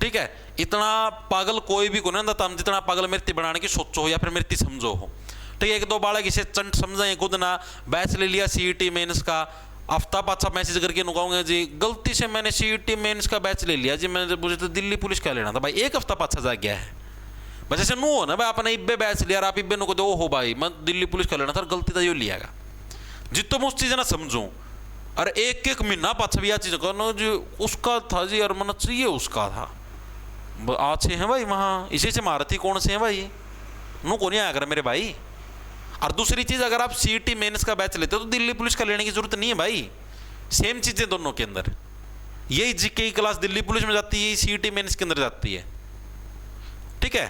ठीक है, इतना पागल कोई भी को नहीं था, जितना पागल मृत्यु बनाने की सोचो हो या फिर मृत्यु समझो हो। ठीक है, एक दो बालक इसे चंट समझे खुद ना, बैच ले लिया सीईटी मेंस का, हफ्ता पाछा मैसेज करके नुकाऊंगे जी गलती से मैंने सीईटी मेंस का बैच ले लिया जी, मैंने मुझे तो दिल्ली पुलिस का लेना था। भाई एक हफ्ता पाछा जा गया है, बस ऐसे नो हो ना भाई, आपने इब्बे बैच लिया, आप इब्बे नुको दो हो भाई मैं दिल्ली पुलिस का लेना था, गलती था यो लियागा जितो मैं उस चीज़ ना समझूँ। अरे एक एक महीना पाछा भी आ चीज़ करना जी उसका था जी, और मन चाहिए उसका था, अच्छे हैं भाई वहाँ, इसी से मारती कौन से हैं भाई, नो को नहीं आया कर मेरे भाई। और दूसरी चीज, अगर आप सीईटी मेंस का बैच लेते हो तो दिल्ली पुलिस का लेने की जरूरत नहीं है भाई, सेम चीजें दोनों के अंदर। यही जीके की क्लास दिल्ली पुलिस में जाती है, यही सीईटी मेंस के अंदर जाती है। ठीक है,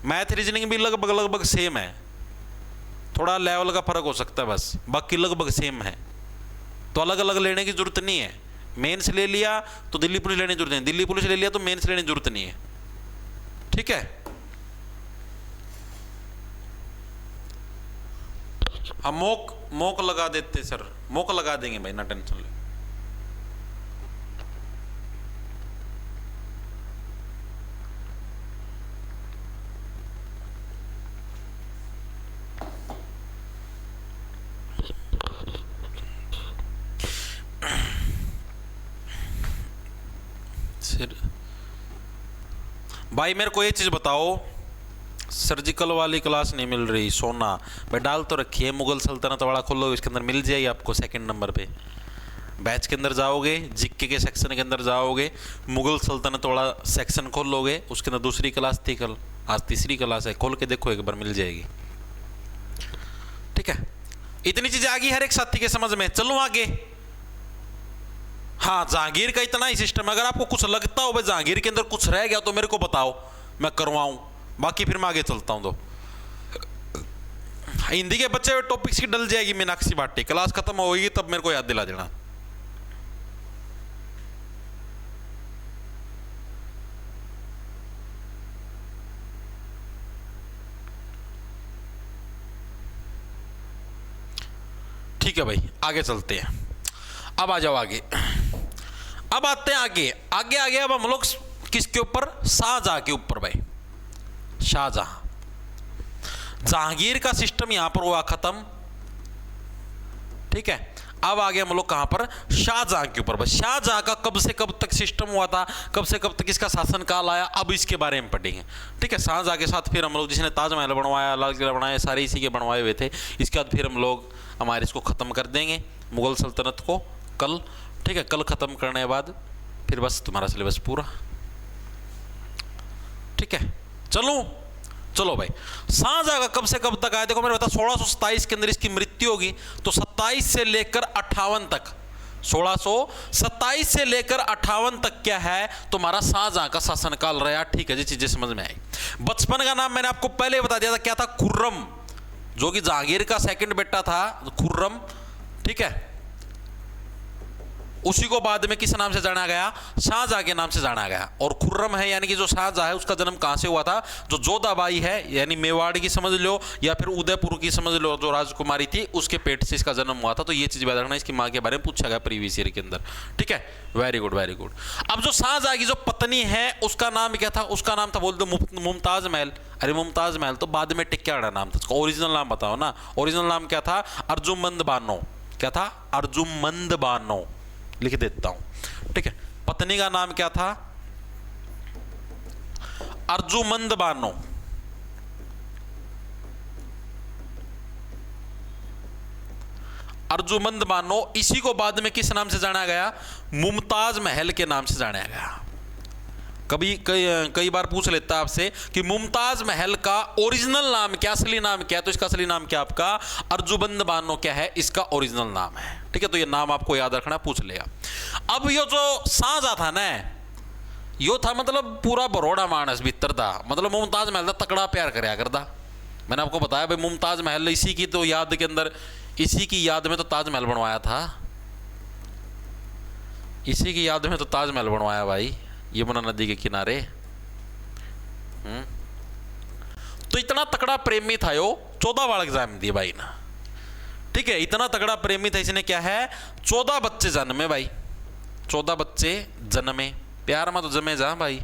मैथ रीजनिंग भी लगभग लगभग सेम है, थोड़ा लेवल का फर्क हो सकता है बस, बाकी लगभग सेम है। तो अलग अलग लेने की जरूरत नहीं है। मेंस ले लिया तो दिल्ली पुलिस लेने की जरूरत नहीं, दिल्ली पुलिस ले लिया तो मेंस लेने की जरूरत नहीं है। ठीक है, हम मोक लगा देते सर, मोक लगा देंगे भाई, ना टेंशन ले। सर भाई मेरे को ये चीज बताओ, सर्जिकल वाली क्लास नहीं मिल रही, सोना भाई डाल तो रखिए, मुगल सल्तनत वाला खोलो, इसके अंदर मिल जाएगी आपको सेकंड नंबर पे। बैच के अंदर जाओगे, जीके के सेक्शन के अंदर जाओगे, मुगल सल्तनत वाला सेक्शन खोलोगे, उसके अंदर दूसरी क्लास थी कल, आज तीसरी क्लास है, खोल के देखो एक बार, मिल जाएगी। ठीक है, इतनी चीजें आ गई हर एक साथी के समझ में। चलो आगे। हाँ, जहांगीर का इतना ही सिस्टम है, अगर आपको कुछ लगता हो भाई जहांगीर के अंदर कुछ रह गया तो मेरे को बताओ, मैं करवाऊं। बाकी फिर मैं आगे चलता हूँ। तो हिंदी के बच्चे टॉपिक्स की डल जाएगी मीनाक्षी भाटी, क्लास खत्म होगी तब मेरे को याद दिला देना। ठीक है भाई, आगे चलते हैं। अब आ जाओ आगे, अब आते हैं आगे आगे आगे। अब हम लोग किसके ऊपर? शाहजहां के ऊपर भाई। शाहजहां, जहांगीर का सिस्टम यहां पर हुआ खत्म, ठीक है। अब आगे हम लोग कहां पर? शाहजहां के ऊपर। बस शाहजहां का कब से कब तक सिस्टम हुआ था, कब से कब तक इसका शासनकाल आया, अब इसके बारे में पढ़ेंगे, ठीक है। शाहजहां के साथ फिर हम लोग जिसने ताजमहल बनवाया, लाल किला बनाया, सारे इसी के बनवाए हुए थे। इसके बाद फिर हम लोग हमारे इसको ख़त्म कर देंगे मुग़ल सल्तनत को कल, ठीक है। कल ख़त्म करने के बाद फिर बस तुम्हारा सिलेबस पूरा, ठीक है। चलो भाई, शाहजहां का कब से कब तक आया? देखो मैंने बताया 1627 के अंदर इसकी मृत्यु होगी, तो 27 से लेकर 58 तक, 1627 से लेकर 58 तक क्या है तुम्हारा शाहजहां का शासनकाल रहा, ठीक है जी। चीजें समझ में आई। बचपन का नाम मैंने आपको पहले बता दिया था, क्या था? खुर्रम, जो कि जहांगीर का सेकंड बेटा था खुर्रम, ठीक है। उसी को बाद में किस नाम से जाना गया? शाहजहां के नाम से जाना गया। और खुर्रम है यानी कि जो शाहजहां है उसका जन्म कहां से हुआ था? जो जोधाबाई है यानी मेवाड़ की समझ लो या फिर उदयपुर की समझ लो, जो राजकुमारी थी उसके पेट से इसका जन्म हुआ था। तो ये चीज याद रखना, इसकी मां के बारे में पूछा गया प्रीवियस ईयर के अंदर, ठीक है। Very good very good. अब जो शाहजहां की जो पत्नी है उसका नाम क्या था? उसका नाम था बोल दो मुमताज महल। अरे मुमताज महल तो बाद में टिक क्या नाम था उसका, ओरिजिनल नाम बताओ ना। ओरिजिनल नाम क्या था? अर्जुमंद बानो। क्या था? अर्जुमंद बानो, लिख देता हूं, ठीक है। पत्नी का नाम क्या था? अर्जुमंद बानो। अर्जुमंद बानो, इसी को बाद में किस नाम से जाना गया? मुमताज महल के नाम से जाना गया। कई बार पूछ लेता आपसे कि मुमताज महल का ओरिजिनल नाम क्या, असली नाम क्या है? तो इसका असली नाम क्या आपका? अर्जुमंद बानो क्या है? इसका ओरिजिनल नाम है, ठीक है। तो ये नाम आपको याद रखना, पूछ लिया। अब ये जो शाहजहां था ना, यो था मतलब पूरा बरोड़ा मानस भीतर था, मतलब मुमताज महल का तकड़ा प्यार करया करता। मैंने आपको बताया भाई मुमताज महल इसी की तो याद के अंदर, इसी की याद में तो ताजमहल बनवाया था, इसी की याद में तो ताजमहल बनवाया भाई, यमुना नदी के किनारे। तो इतना तकड़ा प्रेमी था यो, 14 बालक जन्म दिए भाई ना, ठीक है। इतना तगड़ा प्रेमी था, इसने क्या है 14 बच्चे जन्मे भाई, 14 बच्चे जन्मे। प्यार में तो जमे जा भाई,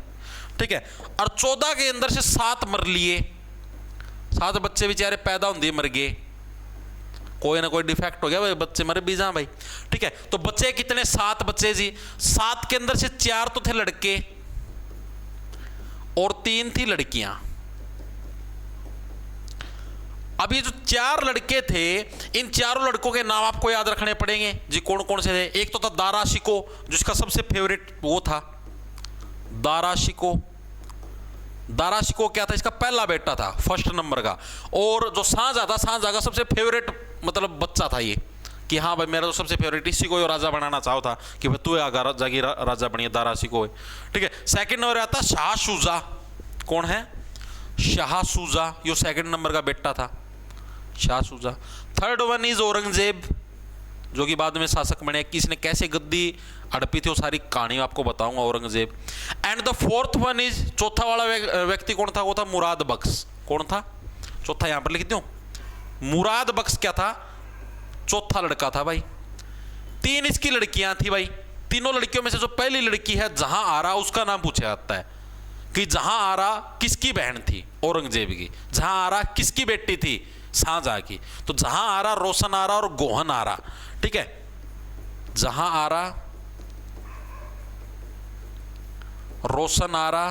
ठीक है। और 14 के अंदर से 7 मर लिए, 7 बच्चे बेचारे पैदा होंगे मर गए, कोई ना कोई डिफेक्ट हो गया भाई, बच्चे मर भी जा भाई, ठीक है। तो बच्चे कितने? 7 बच्चे जी। 7 के अंदर से 4 तो थे लड़के और 3 थी लड़कियां। अब ये जो 4 लड़के थे, इन चारों लड़कों के नाम आपको याद रखने पड़ेंगे जी। कौन कौन से थे? एक तो था दारा शिको, जिसका सबसे फेवरेट वो था दारा शिको। दारा शिको क्या था? इसका पहला बेटा था, फर्स्ट नंबर का। और जो शाहजहां था, शाहजहां का सबसे फेवरेट मतलब बच्चा था ये, कि हाँ भाई मेरा तो सबसे फेवरेट, इसी को राजा बनाना चाहो था कि भाई तू आगा जागी राजा बनिए, दारा शिको, ठीक है। सेकंड नंबर आता शाह शुजा। कौन है? शाह शुजा, यो सेकंड नंबर का बेटा था Shah Shuja. Third one is Aurangzeb, जो कि बाद में शासक बने। किसने कैसे गद्दी हड़पी थी वो सारी कहानी आपको बताऊंगा, Aurangzeb. And the fourth one is, चौथा वाला व्यक्ति कौन था? वो था मुराद बख्श। कौन था? चौथा यहां पर लिख दो, मुराद बख्श क्या था? चौथा लड़का था भाई। 3 इसकी लड़कियां थी भाई। तीनों लड़कियों में से जो पहली लड़की है जहां आरा, उसका नाम पूछा जाता है कि जहां आरा किसकी बहन थी? औरंगजेब की। जहां आरा किसकी बेटी थी? शाहजहां की। तो जहां आरा, रोशन आरा और गोहन आरा, ठीक है। जहां आरा, रोशन आरा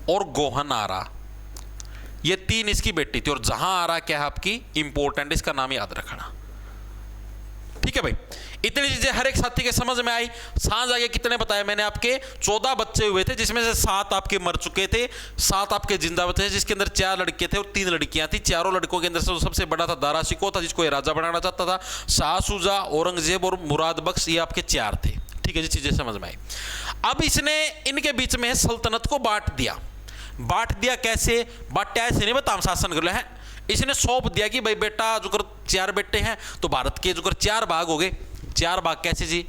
और गोहन आरा, ये 3 इसकी बेटी थी। और जहां आरा क्या है आपकी? इंपॉर्टेंट, इसका नाम याद रखना, ठीक है भाई। इतनी चीजें हर एक साथी के समझ में आई। शाहजहां के कितने बताए मैंने? आपके 14 बच्चे हुए थे, जिसमें से 7 आपके मर चुके थे, 7 आपके जिंदा बचे थे, जिसके अंदर 4 लड़के थे और 3 लड़कियां थी। चारों लड़कों के अंदर से सबसे बड़ा था दारा शिको था, जिसको ये राजा बनाना चाहता था। शाह शुजा, औरंगजेब और मुराद बख्श, ये आपके 4 थे, ठीक है जी, चीजें समझ में आई। अब इसने इनके बीच में सल्तनत को बांट दिया। बांट दिया कैसे? बांटा ऐसे नहीं बता हम शासन कर ले हैं, इसने सौंप दिया कि भाई बेटा जो कर 4 बेटे हैं तो भारत के जो कर 4 भाग हो गए। 4 भाग कैसे जी?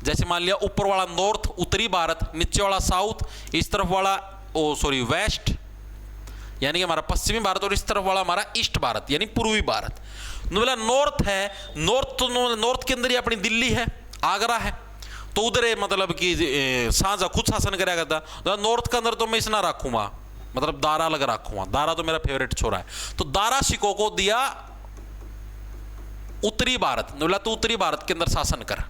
जैसे मान लिया ऊपर वाला नॉर्थ उत्तरी भारत, नीचे वाला साउथ, इस तरफ वाला वेस्ट यानी कि हमारा पश्चिमी भारत, और इस तरफ वाला हमारा ईस्ट भारत यानी पूर्वी भारत। बोला नॉर्थ है, नॉर्थ तो नॉर्थ के अंदर ही अपनी दिल्ली है, आगरा है, तो उधर है मतलब कि शाहजहां खुद शासन करा करता। तो नॉर्थ के अंदर तो मैं इसना रखूंगा, मतलब दारा लग रखूंगा, दारा तो मेरा फेवरेट छोरा है, तो दारा शिकोह को दिया उत्तरी भारत। बोला तो उत्तरी भारत के अंदर शासन कर,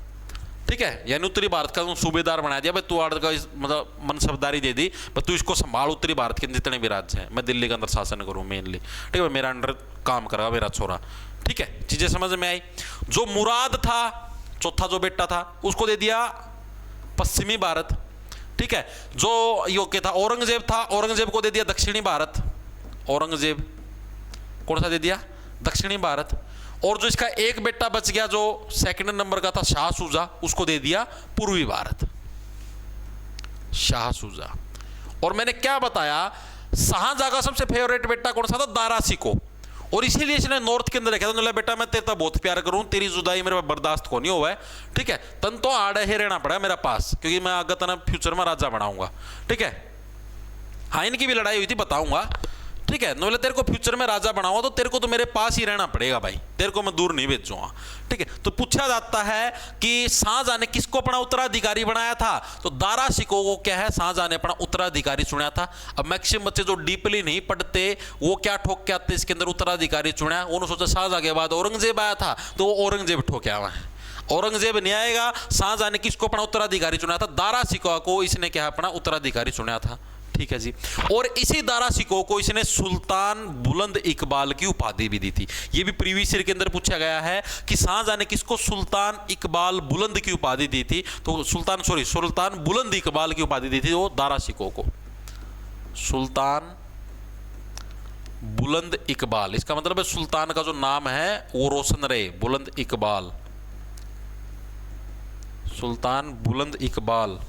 ठीक है, यानी उत्तरी भारत का सूबेदार बना दिया भाई, तू आड़ का मतलब मनसबदारी दे दी भाई, तू इसको संभाल उत्तरी भारत के जितने भी राज्य हैं, मैं दिल्ली के अंदर शासन करूं मेनली, ठीक है, मेरा अंडर काम करेगा मेरा छोरा, ठीक है, चीजें समझ में आई। जो मुराद था चौथा जो बेटा था उसको दे दिया पश्चिमी भारत, ठीक है। जो योग्य था औरंगजेब था, औरंगजेब को दे दिया दक्षिणी भारत, औरंगजेब कौन सा दे दिया? दक्षिणी भारत। और जो इसका एक बेटा बच गया जो सेकंड नंबर का था शाह सूजा, उसको दे दिया पूर्वी भारत, शाह सूजा। और मैंने क्या बताया, शाहजहां का सबसे फेवरेट बेटा कौन सा था? दारा शिकोह, और इसीलिए इसने नॉर्थ के अंदर रखा था, बेटा मैं तेरा बहुत प्यार करूं, तेरी जुदाई मेरे बर्दाश्त को नहीं हुआ है, ठीक है, तन तो आड़े ही रहना पड़ा मेरा पास, क्योंकि मैं आगे तना फ्यूचर में राजा बनाऊंगा, ठीक है। हाँ इनकी भी लड़ाई हुई थी बताऊंगा, ठीक है, बोले तेरे को फ्यूचर में राजा बनाऊंगा तो तेरे को तो मेरे पास ही रहना पड़ेगा भाई, तेरे को मैं दूर नहीं भेजूंगा, ठीक है। तो पूछा जाता है कि शाहजहां ने किसको अपना उत्तराधिकारी बनाया था? तो दारा शिकोह को क्या है शाहजहां ने अपना उत्तराधिकारी चुना था। अब मैक्सिमम बच्चे जो डीपली नहीं पढ़ते वो क्या ठोक के आते इसके अंदर उत्तराधिकारी चुना, उन्होंने सोचा शाहजहां के बाद औरंगजेब आया था तो वो औरंगजेब ठोके आवा है, औरंगजेब नहीं आएगा। शाहजहां ने किसको अपना उत्तराधिकारी चुना था? दारा शिकोह को इसने क्या अपना उत्तराधिकारी चुना था, ठीक है जी। और इसी दारा शिकोह को इसने सुल्तान बुलंद इकबाल की उपाधि भी दी थी। ये भी प्रीवियस ईयर के अंदर पूछा गया है कि शाहजहां ने किसको सुल्तान इकबाल बुलंद की उपाधि दी थी? तो सुल्तान बुलंद इकबाल की उपाधि दी थी वो दारा शिकोह को, सुल्तान बुलंद इकबाल। इसका मतलब है सुल्तान का जो नाम है वो रोशन रहे, बुलंद इकबाल, सुल्तान बुलंद इकबाल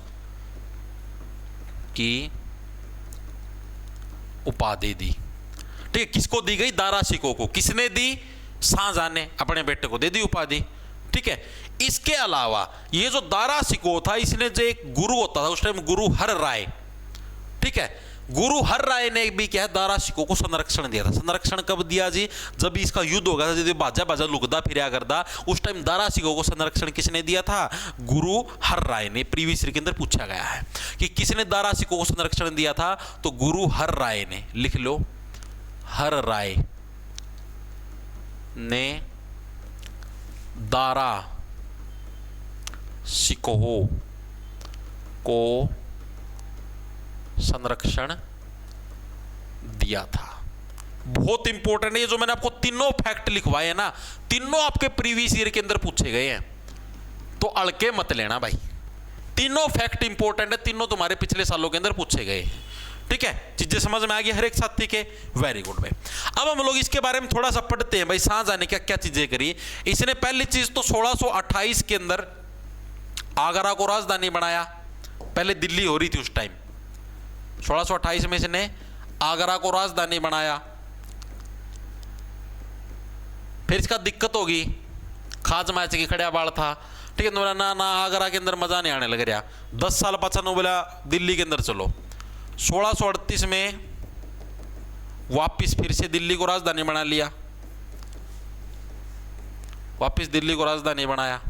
की उपाधि दी, ठीक है। किसको दी गई? दारा शिकोह को। किसने दी? शाहजहां ने अपने बेटे को दे दी उपाधि, ठीक है। इसके अलावा ये जो दारा शिकोह था इसने जो एक गुरु होता था उस टाइम, गुरु हर राय, ठीक है, गुरु हर राय ने भी क्या है दारा शिकोह को संरक्षण दिया था। संरक्षण कब दिया जी? जब इसका युद्ध होगा था, जब बाजा बाजा लुकदा फिरा करदा, उस टाइम दारा शिकोह को संरक्षण किसने दिया था? गुरु हर राय ने। प्रीवियस ईयर के अंदर पूछा गया है कि किसने दारा शिकोह को संरक्षण दिया था, तो गुरु हर राय ने। लिख लो, हर राय ने दारा शिकोह को संरक्षण दिया था। बहुत इंपॉर्टेंट है ये जो मैंने आपको तीनों फैक्ट लिखवाए ना, तीनों आपके प्रीवियस ईयर के अंदर पूछे गए हैं, तो अड़के मत लेना भाई। तीनों फैक्ट इंपॉर्टेंट है, तीनों तुम्हारे पिछले सालों के अंदर पूछे गए, ठीक है। चीजें समझ में आ गई हर एक साथी के? वेरी गुड भाई। अब हम लोग इसके बारे में थोड़ा सा पढ़ते हैं भाई, शाहजहां ने क्या क्या चीजें करी। इसने पहली चीज तो 1628 के अंदर आगरा को राजधानी बनाया। पहले दिल्ली हो रही थी उस टाइम, 1628 में इसने आगरा को राजधानी बनाया। फिर इसका दिक्कत होगी, खाज मैच की खड़िया बाल था, ठीक है, ना आगरा के अंदर मजा नहीं आने लग रहा। 10 साल पाछा नो बोला दिल्ली के अंदर चलो। 1638 में वापिस फिर से दिल्ली को राजधानी बना लिया, वापिस दिल्ली को राजधानी बनाया।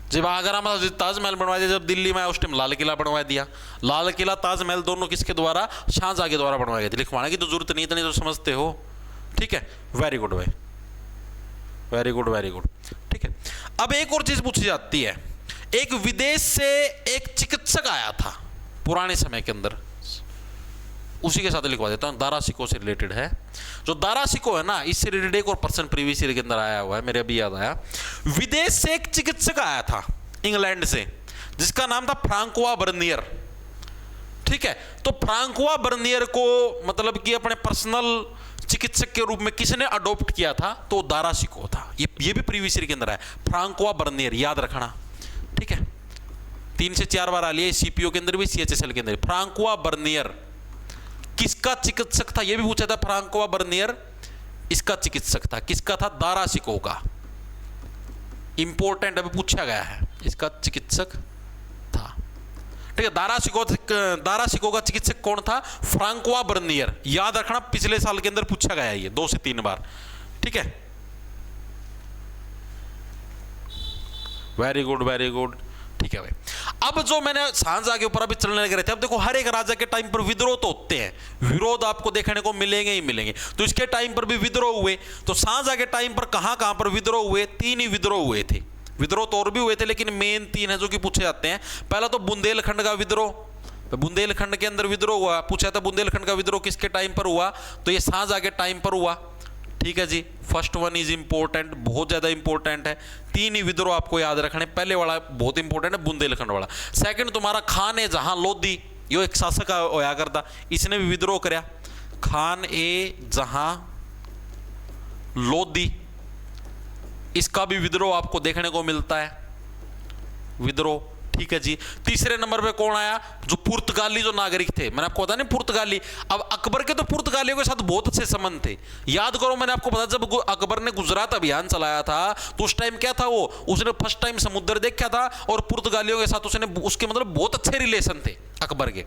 जब आगरा में ताजमहल बनवा दिया, जब दिल्ली में उस टाइम लाल किला बनवा दिया। लाल किला ताजमहल दोनों किसके द्वारा? शाहजहां के द्वारा बनवाए गए थे। लिखवाने की तो जरूरत नहीं, इतनी तो समझते हो, ठीक है। वेरी गुड भाई, वेरी गुड वेरी गुड, ठीक है। अब एक और चीज पूछी जाती है, एक विदेश से एक चिकित्सक आया था पुराने समय के अंदर, उसी के साथ लिखवा देता हूं, दारा शिकोह से रिलेटेड है। जो दारा शिकोह है ना, इससे रिलेटेड एक और पर्सन प्रीवियस ईयर के अंदर आया हुआ है, मेरे अभी याद आया। विदेश से एक चिकित्सक आया था इंग्लैंड से, जिसका नाम था फ्रांकोआ बर्नियर, ठीक है। तो फ्रांकोआ बर्नियर को मतलब कि अपने पर्सनल चिकित्सक के रूप में किसने अडॉप्ट किया था? तो दारा शिकोह था। ये भी प्रीवियस ईयर के अंदर है। फ्रांकोआ बर्नियर, याद रखना, ठीक है, 3 से 4 बार आ लिया सीपीओ के अंदर भी, सीएचएसएल के अंदर। फ्रांकोआ बर्नियर किसका चिकित्सक था? ये भी पूछा था। फ्रांकोआ बर्नियर इसका चिकित्सक था। किसका था? दारा शिकोह का। इंपॉर्टेंट अभी पूछा गया है, इसका चिकित्सक था, ठीक है। दारा शिकोह का चिकित्सक कौन था? फ्रांकोआ बर्नियर। याद रखना, पिछले साल के अंदर पूछा गया है ये 2 से 3 बार, ठीक है। वेरी गुड, वेरी गुड, ठीक है भाई। अब जो मैंने सांझा के ऊपर अभी चलने लगे थे, अब देखो हर एक राजा के टाइम पर विद्रोह तो होते हैं, विरोध आपको देखने को मिलेंगे ही मिलेंगे। तो इसके टाइम पर भी विद्रोह हुए। तो सांझा के टाइम पर कहां कहां पर विद्रोह हुए? 3 ही विद्रोह हुए थे। विद्रोह तो और भी हुए थे, लेकिन मेन 3 है जो कि पूछे जाते हैं। पहला तो बुंदेलखंड का विद्रोह। बुंदेलखंड के अंदर विद्रोह हुआ, पूछा था बुंदेलखंड का विद्रोह किसके टाइम पर हुआ? तो ये सांझा के टाइम पर हुआ, ठीक है जी। फर्स्ट वन इज इंपॉर्टेंट, बहुत ज्यादा इंपॉर्टेंट है। 3 ही विद्रोह आपको याद रखने। पहले वाला बहुत इंपॉर्टेंट है, बुंदेलखंड वाला। सेकंड तुम्हारा खान ए जहां लोधी, यो एक शासक होया करता, इसने भी विद्रोह कराया। खान ए जहां लोधी, इसका भी विद्रोह आपको देखने को मिलता है, विद्रोह, ठीक है जी। तीसरे नंबर पे कौन आया? जो पुर्तगाली जो नागरिक थे, मैंने आपको बताया नहीं, पुर्तगाली। अब अकबर के तो पुर्तगालियों के साथ बहुत अच्छे संबंध थे। याद करो, मैंने आपको बताया जब अकबर ने गुजरात अभियान चलाया था तो उस टाइम क्या था, वो उसने फर्स्ट टाइम समुद्र देखा था और पुर्तगालियों के साथ उसने उसके मतलब बहुत अच्छे रिलेशन थे अकबर के,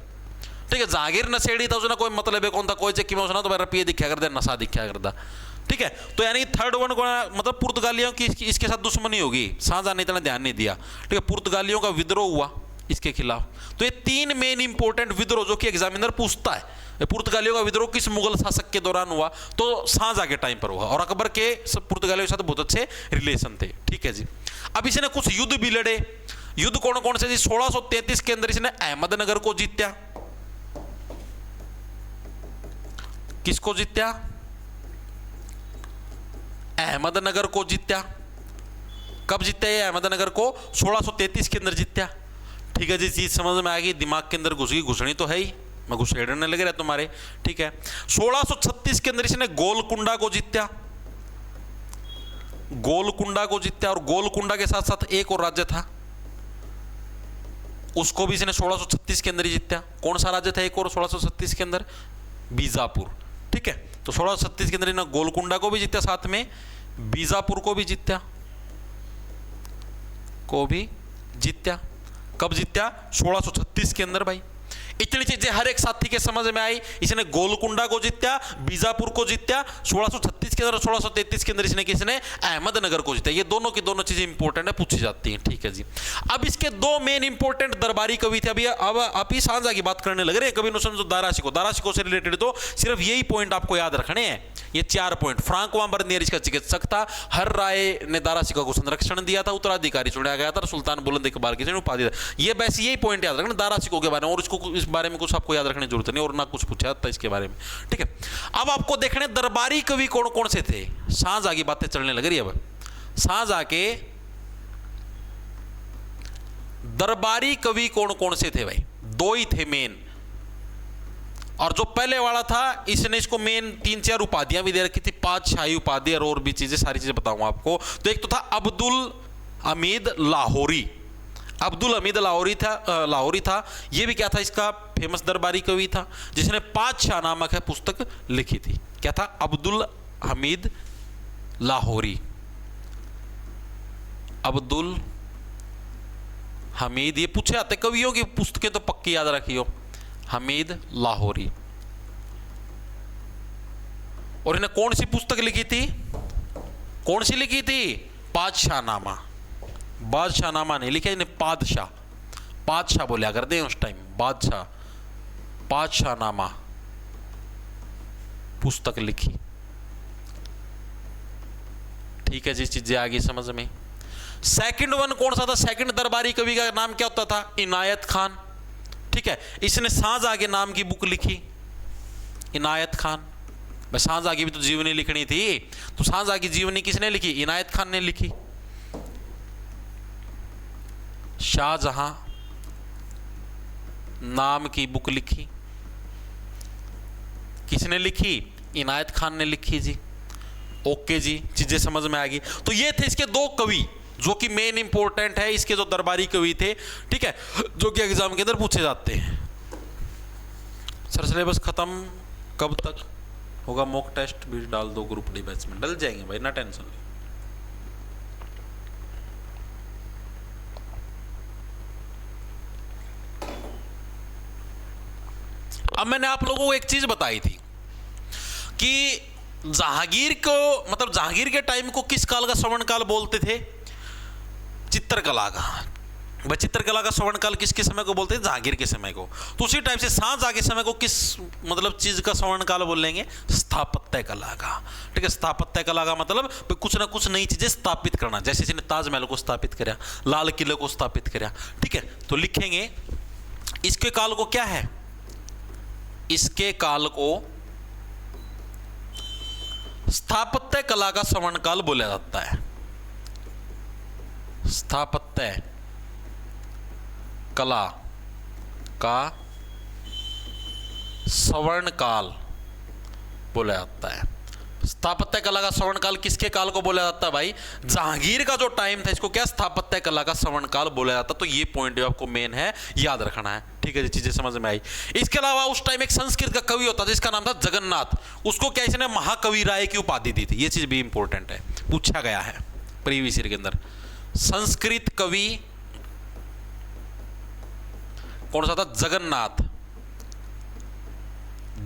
ठीक है। जागीर नशेड़ी था, उसने कोई मतलब है कौन था, कोई चक्की में उसने तो मेरा पिए दिखा कर दे, नशा दिखा करता, ठीक है। तो यानी थर्ड वन को मतलब पुर्तगालियों की इसके साथ दुश्मनी होगी, शाहजहां ने इतना ध्यान नहीं दिया, ठीक है। पुर्तगालियों का विद्रोह हुआ इसके खिलाफ। तो ये 3 मेन इंपॉर्टेंट विद्रोह जो कि एग्जामिनर पूछता है। पुर्तगालियों का विद्रोह किस मुगल शासक के दौरान हुआ? तो शाहजहां के टाइम पर हुआ, और अकबर के सब पुर्तगालियों के साथ बहुत अच्छे रिलेशन थे, ठीक है जी। अब इसने कुछ युद्ध भी लड़े। युद्ध कौन कौन से जी? 1633 के अंदर इसने अहमदनगर को जीत्या। किसको जीत्या? अहमदनगर को जीत्या। कब जीत्या ये अहमदनगर को? 1633 के अंदर जीत्या, ठीक है जी। चीज समझ में आ गई, दिमाग के अंदर घुस गई, घुसनी तो है ही, मैं घुसेड़ने लगे रहे तुम्हारे, ठीक है। 1636 के अंदर इसने गोलकुंडा को जीत्या, गोलकुंडा को जीत्या। और गोलकुंडा के साथ साथ एक और राज्य था, उसको भी इसने 1636 के अंदर ही जीत्या। कौन सा राज्य था एक और 1636 के अंदर? बीजापुर, ठीक है। तो 1636 के अंदर इन्होंने गोलकुंडा को भी जीत्या, साथ में बीजापुर को भी जीत्या, कब जीत्या? 1636 के अंदर भाई। इतनी चीजें हर एक साथी के समझ में आई। इसने गोलकुंडा को जीत्या, बीजापुर को जीत्या 1636 के अंदर, 1633 के अंदर इसने किसने? अहमदनगर को जीत्या। ये दोनों की दोनों चीजें इंपॉर्टेंट है, पूछी जाती हैं, ठीक है जी। अब इसके 2 मेन इंपॉर्टेंट दरबारी कवि थे। अभी अब आप ही शाहजहां की बात करने लग रहे हैं, कवि नुस्रत जो दारा शिकोह से रिलेटेड, तो सिर्फ यही पॉइंट आपको याद रखने हैं, ये 4 पॉइंट। फ्रांकोआ बर्नियर इसका चिकित्सक था। हर राय ने दारा शिकोह को संरक्षण दिया था, उत्तराधिकारी चुना गया था, सुल्तान बुलंद इकबाल की उपाधि था। ये बस यही पॉइंट याद रखना दारा शिकोह के बारे में, और इसको इस बारे में कुछ आपको याद रखने की जरूरत नहीं, और ना कुछ पूछा था इसके बारे में, ठीक है। अब आपको देखने दरबारी कवि कौन कौन से थे। शाहजहां की बातें चलने लग रही है। अब शाहजहां के दरबारी कवि कौन कौन से थे भाई? 2 ही थे मेन। और जो पहले वाला था, इसने इसको मेन 3-4 उपाधियां भी दे रखी थी, 5 शाही उपाधि और भी चीजें, सारी चीजें बताऊंगा आपको। तो एक तो था अब्दुल हमीद लाहौरी। अब्दुल हमीद लाहौरी था। ये भी क्या था? इसका फेमस दरबारी कवि था, जिसने 5 शाह नामक है पुस्तक लिखी थी। क्या था? अब्दुल हमीद लाहौरी। अब्दुल हमीद, ये पूछे आते कवियों की पुस्तकें तो पक्की याद रखियो, हमीद लाहौरी। और इन्हें कौन सी पुस्तक लिखी थी? कौन सी लिखी थी? बादशाहनामा। बादशाहनामा नहीं लिखा इन्हें, बादशाह बोलिया करते हैं उस टाइम, बादशाहनामा पुस्तक लिखी, ठीक है जी। चीजें आ गई समझ में। सेकंड वन कौन सा था? सेकंड दरबारी कवि का नाम क्या होता था? इनायत खान, ठीक है। इसने शाहजहां के नाम की बुक लिखी, इनायत खान। शाहजहां की भी तो जीवनी लिखनी थी, तो शाहजहां की जीवनी किसने लिखी? इनायत खान ने लिखी। शाहजहां नाम की बुक लिखी, किसने लिखी? इनायत खान ने लिखी जी। ओके जी, चीजें समझ में आ गई। तो ये थे इसके दो कवि जो कि मेन इंपॉर्टेंट है, इसके जो दरबारी कवि थे, ठीक है, जो कि एग्जाम के अंदर पूछे जाते हैं। सर सिलेबस खत्म कब तक होगा? मॉक टेस्ट भी डाल दो ग्रुप डी बैच में, डल जाएंगे भाई, ना टेंशन ले। अब मैंने आप लोगों को एक चीज बताई थी कि जहांगीर को, मतलब जहांगीर के टाइम को किस काल का स्वर्ण काल बोलते थे? चित्रकला का। भाई चित्रकला का स्वर्ण काल किसके समय को बोलते हैं? जहांगीर के समय को। तो उसी टाइप से शाहजहां के समय को किस मतलब चीज का स्वर्ण काल बोलेंगे? स्थापत्य कला का। ठीक है, स्थापत्य कला का मतलब कुछ ना कुछ नई चीजें स्थापित करना, जैसे इसने ताजमहल को स्थापित किया, लाल किले को स्थापित किया। ठीक है, तो लिखेंगे इसके काल को क्या है? इसके काल को स्थापत्य कला का स्वर्ण काल बोला जाता है। स्थापत्य कला का स्वर्ण काल बोला जाता है। स्थापत्य कला का स्वर्ण काल किसके काल को बोला जाता है भाई? जहांगीर का जो टाइम था इसको क्या स्थापत्य कला का स्वर्ण काल बोला जाता। तो ये पॉइंट जो आपको मेन है याद रखना है। ठीक है जी, चीजें समझ में आई। इसके अलावा उस टाइम एक संस्कृत का कवि होता था जिसका नाम था जगन्नाथ। उसको क्या इसने महाकवि राय की उपाधि दी थी। ये चीज भी इंपॉर्टेंट है, पूछा गया है प्रीवियस ईयर के अंदर। संस्कृत कवि कौन सा था? जगन्नाथ।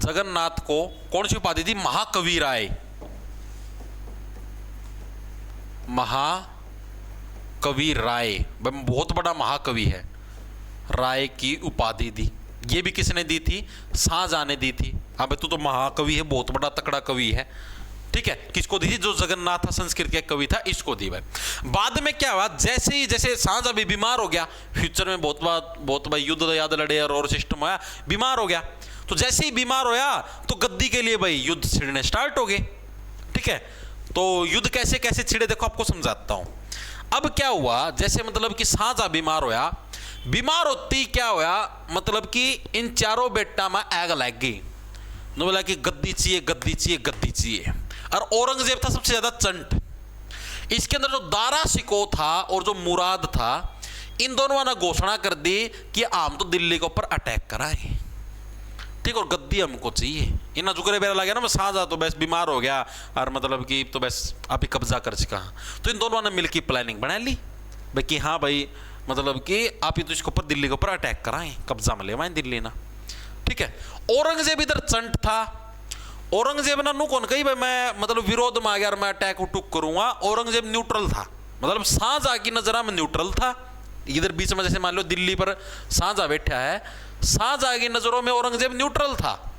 जगन्नाथ को कौन सी उपाधि थी? महाकवि राय। महाकवि राय, बहुत बड़ा महाकवि है, राय की उपाधि दी। ये भी किसने दी थी? शाहजहां ने दी थी। अबे तू तो महाकवि है, बहुत बड़ा तकड़ा कवि है। ठीक है, किसको दी थी? जो जगन्नाथ था, संस्कृत के कवि था, इसको दी भाई। बाद में क्या हुआ? जैसे शाहजहां भी बीमार हो गया, फ्यूचर में बहुत भाई युद्ध याद लड़े और सिस्टम आया, बीमार हो गया। तो जैसे ही बीमार होया तो गद्दी के लिए भाई युद्ध छिड़ने स्टार्ट हो गए। ठीक है, तो युद्ध कैसे कैसे छिड़े देखो आपको समझाता हूं। अब क्या हुआ? जैसे मतलब कि शाहजहां बीमार होया, बीमार होती क्या होया, मतलब कि इन चारों बेटा में आग लग गई। तो बोला कि गद्दी चाहिए, गद्दी चाहिए, गद्दी चाहिए। और औरंगजेब था सबसे ज्यादा चंट। इसके अंदर जो दारा शिको था और जो मुराद था, इन दोनों ने घोषणा कर दी कि हम तो दिल्ली के ऊपर अटैक कराएं। ठीक, और गद्दी हमको चाहिए। इन्ना जुगरे बेरा लगा ना, मैं शाहजहां तो बस बीमार हो गया और मतलब कि तो बस आप ही कब्जा कर सका। तो इन दोनों ने मिलकर प्लानिंग बना ली भाई कि हाँ भाई मतलब कि आप ही तो इसके ऊपर दिल्ली के ऊपर अटैक कराएं, कब्जा में लेवाएं दिल्ली ना। ठीक है, औरंगजेब इधर चंट था। औरंगजेब ना नु कौन कही भाई मैं मतलब विरोध में आ गया और मैं अटैक उटूक करूंगा। औरंगजेब न्यूट्रल था, मतलब शाहजहां की नजर में न्यूट्रल था। इधर बीच में जैसे मान लो दिल्ली पर शाहजहां बैठा है, शाहजहां की नजरों में औरंगजेब न्यूट्रल था।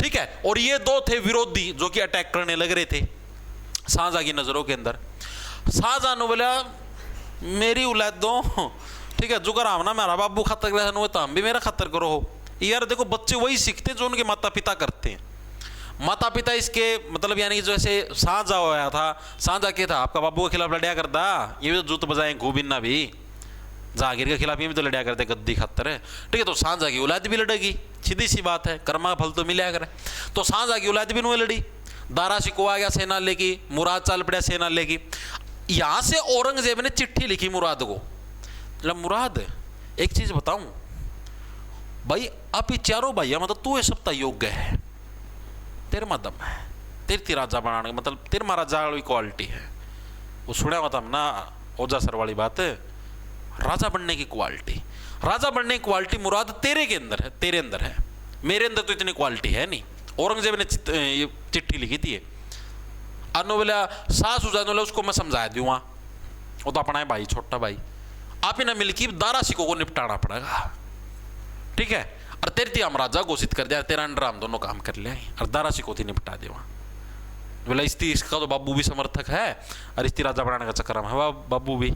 ठीक है, और ये दो थे विरोधी जो कि अटैक करने लग रहे थे शाहजहां की नजरों के अंदर। शाहजहां ने बोला मेरी औलाद दो, ठीक है, जुगर हम ना मेरा बाबू खतर कर तो हम भी मेरा खतर करो हो। यार देखो बच्चे वही सीखते जो उनके माता पिता करते हैं। माता पिता इसके मतलब यानी कि जैसे शाहजहां होया था, शाहजहां के था आपका बाबू के खिलाफ लड़ाया करता, ये भी तो जूत बजाएं घूबिन्ना भी जहांगीर के खिलाफ ये भी तो लड़ाया करते गद्दी खतर है। ठीक है, तो शाहजहां की औलाद भी लड़ेगी, सीधी सी बात है, कर्मा फल तो मिला करे। तो शाहजहां की औलाद भी नुए लड़ी, दारा शिको आ गया सेना लेगी, मुराद चाल पड़ा सेना लेगी। यहां से औरंगजेब ने चिट्ठी लिखी मुराद को, मुराद एक चीज बताऊं भाई, आप ये चारों भैया मतलब तू ये सब योग्य है, तेरे में दम है, तेरे राजा बनाने मतलब तेरे में राजा वाली क्वालिटी है। वो सुना मतलब ना ओजा सर वाली बात है, राजा बनने की क्वालिटी, राजा बनने की क्वालिटी मुराद तेरे के अंदर है, तेरे अंदर है, मेरे अंदर तो इतनी क्वालिटी है नहीं। औरंगजेब ने चिट्ठी लिखी थी अनु बोला सास उजानो उसको मैं समझा दूंगा, वो तो अपना है भाई, छोटा भाई, आप ही ना मिलकर दारा सिको को निपटाना पड़ेगा। ठीक है, और तेरे हम राजा घोषित कर दिया, तेरा अंडर हम दोनों काम कर लिया और दारा सिको थी निपटा दे वहां। बोला इसका तो बाबू भी समर्थक है और इस राजा बनाने का चक्कर में है बाबू भी।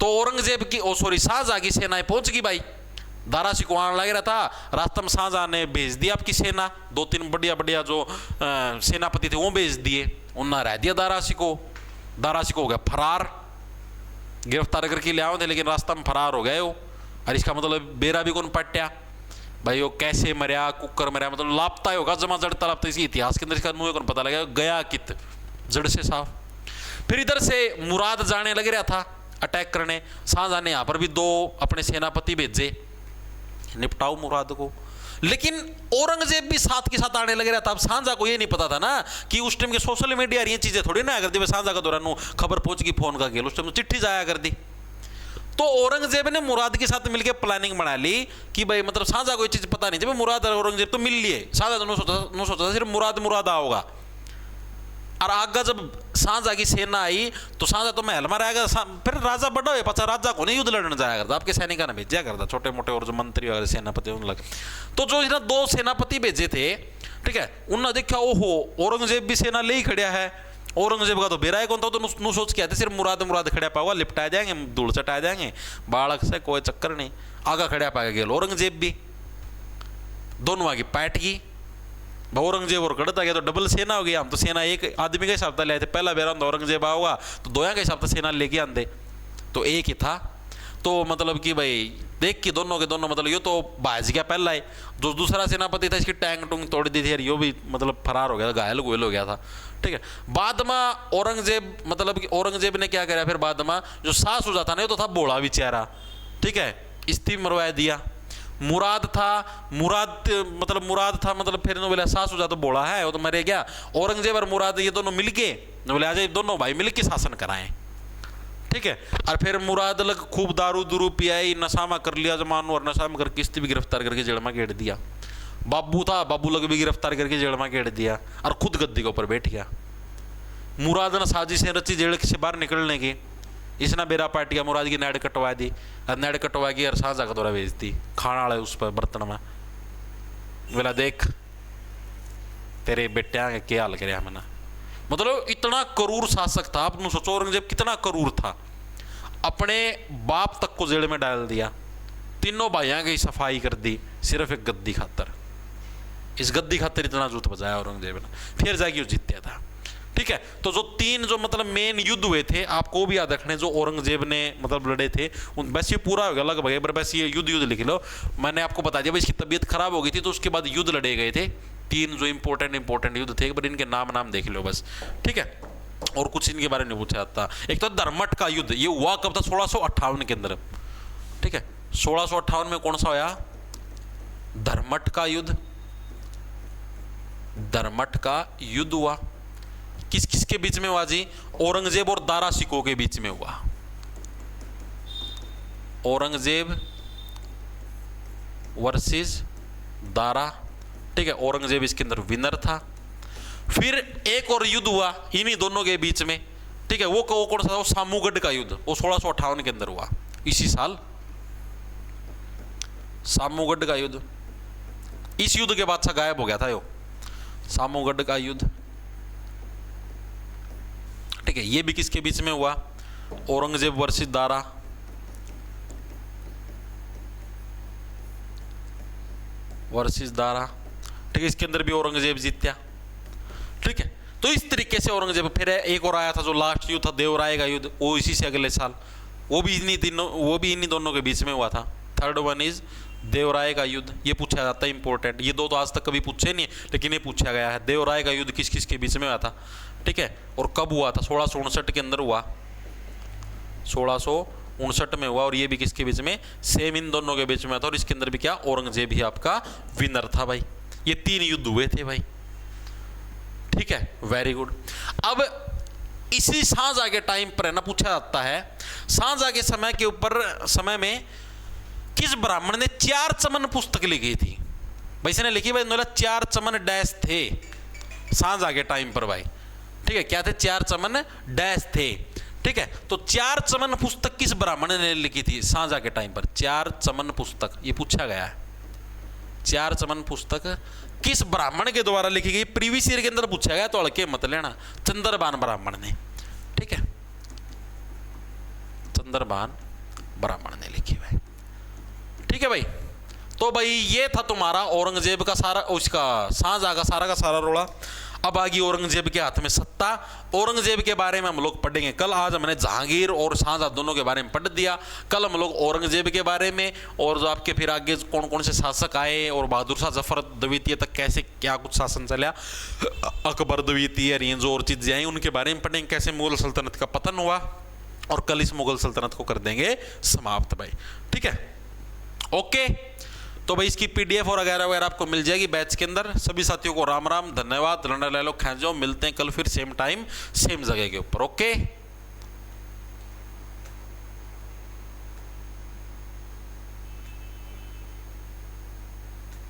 तो औरंगजेब की शाहजहां की सेनाएं पहुंच गई भाई, दारा सिको आने लग रहा था। रास्ते में शाहजहां ने भेज दिया आपकी सेना, 2-3 बढ़िया बढ़िया जो सेनापति थे वो भेज दिए, उन्होंने रह दिया दारा सिको हो गया फरार, गिरफ्तार करके ले आओ थे लेकिन रास्ता में फरार हो गए हो। और इसका मतलब बेरा भी कौन पट्या, भाई वो कैसे मरया, कुकर मरया, मतलब लापता होगा, जमा जड़ तलापता, इसकी इतिहास के अंदर इसका मुँह को पता लगा गया कित जड़ से साफ। फिर इधर से मुराद जाने लग रहा था अटैक करने, शाहजहां ने यहाँ पर भी 2 अपने सेनापति भेजे निपटाओ मुराद को, लेकिन औरंगजेब भी साथ के साथ आने लग रहा था। अब शाहजहां को ये नहीं पता था ना कि उस टाइम के सोशल मीडिया ये चीजें थोड़ी ना करती, शाहजहां का दौरान खबर पहुंच गई फोन का गेल, उस टाइम चिट्ठी जाया कर दी। तो औरंगजेब ने मुराद के साथ मिलकर प्लानिंग बना ली कि भाई मतलब शाहजहां को ये चीज पता नहीं, जब मुराद और औरंगजेब तो मिल लिए, शाहजहां तो सोचा था सिर्फ मुराद आओगा। और आगा जब शाहजहां की सेना आई तो शाहजहां तो महल में रहेगा, फिर राजा बड़ा हुआ पचा राजा को नहीं युद्ध लड़ने जाया करता, आपके सैनिका ने भेजा करता, छोटे मोटे और जो मंत्री वगैरह सेनापति उन लगे। तो जो इन्हें 2 सेनापति भेजे थे, ठीक है, उन्होंने देखा ओहो औरंगजेब भी सेना ले ही खड़िया है, औरंगजेब का तो बेरा है कौन था, तो नु सोच के आते सिर्फ मुराद खड़ा पाओगा, लिपटाया जाएंगे, धूल चटाए जाएंगे, बालक से कोई चक्कर नहीं, आगा खड़ा पाएगा गेल औरंगजेब भी, दोनों आगे पैट की, औरंगजेब और गढ़ता गया तो डबल सेना हो गया। हम तो सेना एक आदमी का हिसाब से ले आए थे, पहला बेरा औरंगजेब आओगा तो 2 के हिसाब से सेना लेके आंदे, तो एक ही था। तो मतलब कि भाई देख के दोनों के दोनों मतलब ये तो भाज गया पहला है, जो दूसरा सेनापति था इसकी टैंक टूंग तोड़ दी थी, यो भी मतलब फरार हो गया था, घायल हो गया था, ठीक है। बाद में औरंगजेब मतलब कि औरंगजेब ने क्या करा फिर बाद में, जो सास हो जाता ना तो था बोला बेचारा, ठीक है, इस्तीफ मरवा दिया। मुराद था मतलब फिर बोले सास हो जा तो बोला है वो तो मरे गया। औरंगजेब और मुराद ये दोनों मिलके बोले आज दोनों भाई मिलके शासन कराएं, ठीक है। और फिर मुराद लग खूब दारू पियाई, नशा में कर लिया जमानो, और नशा में कर किस्ती भी गिरफ्तार करके जेल में गेड़ दिया। बाबू था, बाबू लग भी गिरफ्तार करके जेल में गेड़ दिया और खुद गद्दी के ऊपर बैठ गया। मुराद ने साजिशें रची जेल से बाहर निकलने की, इसने बेरा पाटिया, मुराद की नाड़ कटवा दी, नाड़ कटवा की और शाहजहां का दौरा भेज दी खाना वाले उस पर बर्तन में, बोला देख तेरे बेटिया के क्या हाल करे मैंने। मतलब इतना करूर शासक था, आप सोचो औरंगजेब कितना करूर था, अपने बाप तक को जेल में डाल दिया, तीनों भाइयों की सफाई कर दी सिर्फ एक गद्दी खातर। इस गद्दी खातर इतना जूत बजाया औरंगजेब ने, फिर जाके जीतया था, ठीक है। तो जो 3 जो मतलब मेन युद्ध हुए थे आपको भी याद रखने, जो औरंगजेब ने मतलब लड़े थे, बस ये पूरा हो गया लगभग, बस ये युद्ध लिख लो। मैंने आपको बता दिया भाई इसकी तबीयत खराब हो गई थी, तो उसके बाद युद्ध लड़े गए थे 3 जो इंपॉर्टेंट युद्ध थे, एक बार इनके नाम देख लो बस, ठीक है। और कुछ इनके बारे में पूछा जाता। एक तो धर्मठ का युद्ध, ये हुआ कब था 1658 के अंदर, ठीक है। 1658 में कौन सा होया धर्मठ का युद्ध, धर्मठ का युद्ध हुआ किस किस के बीच में हुआ जी, औरंगजेब और दारा सिकोह के बीच में हुआ। औरंगजेब वर्सेस दारा, ठीक है, औरंगजेब इसके अंदर विनर था। फिर एक और युद्ध हुआ इन्हीं दोनों के बीच में, ठीक है, वो कौन सा था, वो सामूगढ़ का युद्ध, वो 1658 के अंदर हुआ इसी साल, सामूगढ़ का युद्ध। इस युद्ध के बाद गायब हो गया था यो सामूगढ़ का युद्ध, ठीक है। ये भी किसके बीच में हुआ, औरंगजेब वर्सेस दारा, ठीक है। इसके अंदर भी औरंगजेब जीत्या, ठीक है। तो इस तरीके से औरंगजेब, फिर एक और आया था जो लास्ट युद्ध था देवराय का युद्ध, वो इसी से अगले साल, वो भी इन्हीं दोनों के बीच में हुआ था। थर्ड वन इज देवराय का युद्ध, ये पूछा जाता है इंपॉर्टेंट, ये 2 तो आज तक कभी पूछे नहीं लेकिन ये पूछा गया है, देवराय का युद्ध किस किस के बीच में हुआ था, ठीक है, और कब हुआ था, 1659 के अंदर हुआ, 1659 में हुआ। और ये भी किसके बीच में, सेम इन दोनों के बीच में था, और इसके अंदर भी क्या औरंगजेब ही आपका विनर था भाई। ये 3 युद्ध हुए थे भाई, ठीक है, वेरी गुड। अब इसी शाहजहां के टाइम पर है ना पूछा जाता है, शाहजहां के समय में किस ब्राह्मण ने 4 चमन पुस्तक लिखी थी भाई, इसने लिखी भाई 4 चमन डैश थे शाहजहां के टाइम पर भाई, ठीक है, क्या थे 4 चमन डैश थे, ठीक है। तो 4 चमन पुस्तक किस ब्राह्मण ने लिखी थी शाहजहां के टाइम पर, 4 चमन पुस्तक ये पूछा गया है, 4 चमन पुस्तक किस ब्राह्मण के द्वारा लिखी गई, प्रीवियस ईयर के अंदर पूछा गया, तो हल्के मत लेना, चंद्रभान ब्राह्मण ने, ठीक है, चंद्रभान ब्राह्मण ने लिखी भाई, ठीक है भाई। तो भाई ये था तुम्हारा औरंगजेब का सारा, उसका शाहजहां का सारा रोड़ा। अब आ गई औरंगजेब के हाथ में सत्ता। औरंगजेब के बारे में हम लोग पढ़ेंगे कल। आज हमने जहांगीर और शाहजहां दोनों के बारे में पढ़ दिया। कल हम लोग औरंगजेब के बारे में और जो आपके फिर आगे कौन कौन से शासक आए और बहादुर शाह जफर द्वितीय तक कैसे क्या कुछ शासन चला, अकबर द्वितीय, रेंज और चीजें आई, उनके बारे में पढ़ेंगे, कैसे मुगल सल्तनत का पतन हुआ। और कल इस मुगल सल्तनत को कर देंगे समाप्त भाई, ठीक है, ओके। तो भाई इसकी पीडीएफ और वगैरह वगैरह आपको मिल जाएगी बैच के अंदर। सभी साथियों को राम राम, धन्यवाद, लंडा ले लो, खेल जाओ, मिलते हैं कल फिर सेम टाइम सेम जगह के ऊपर, ओके।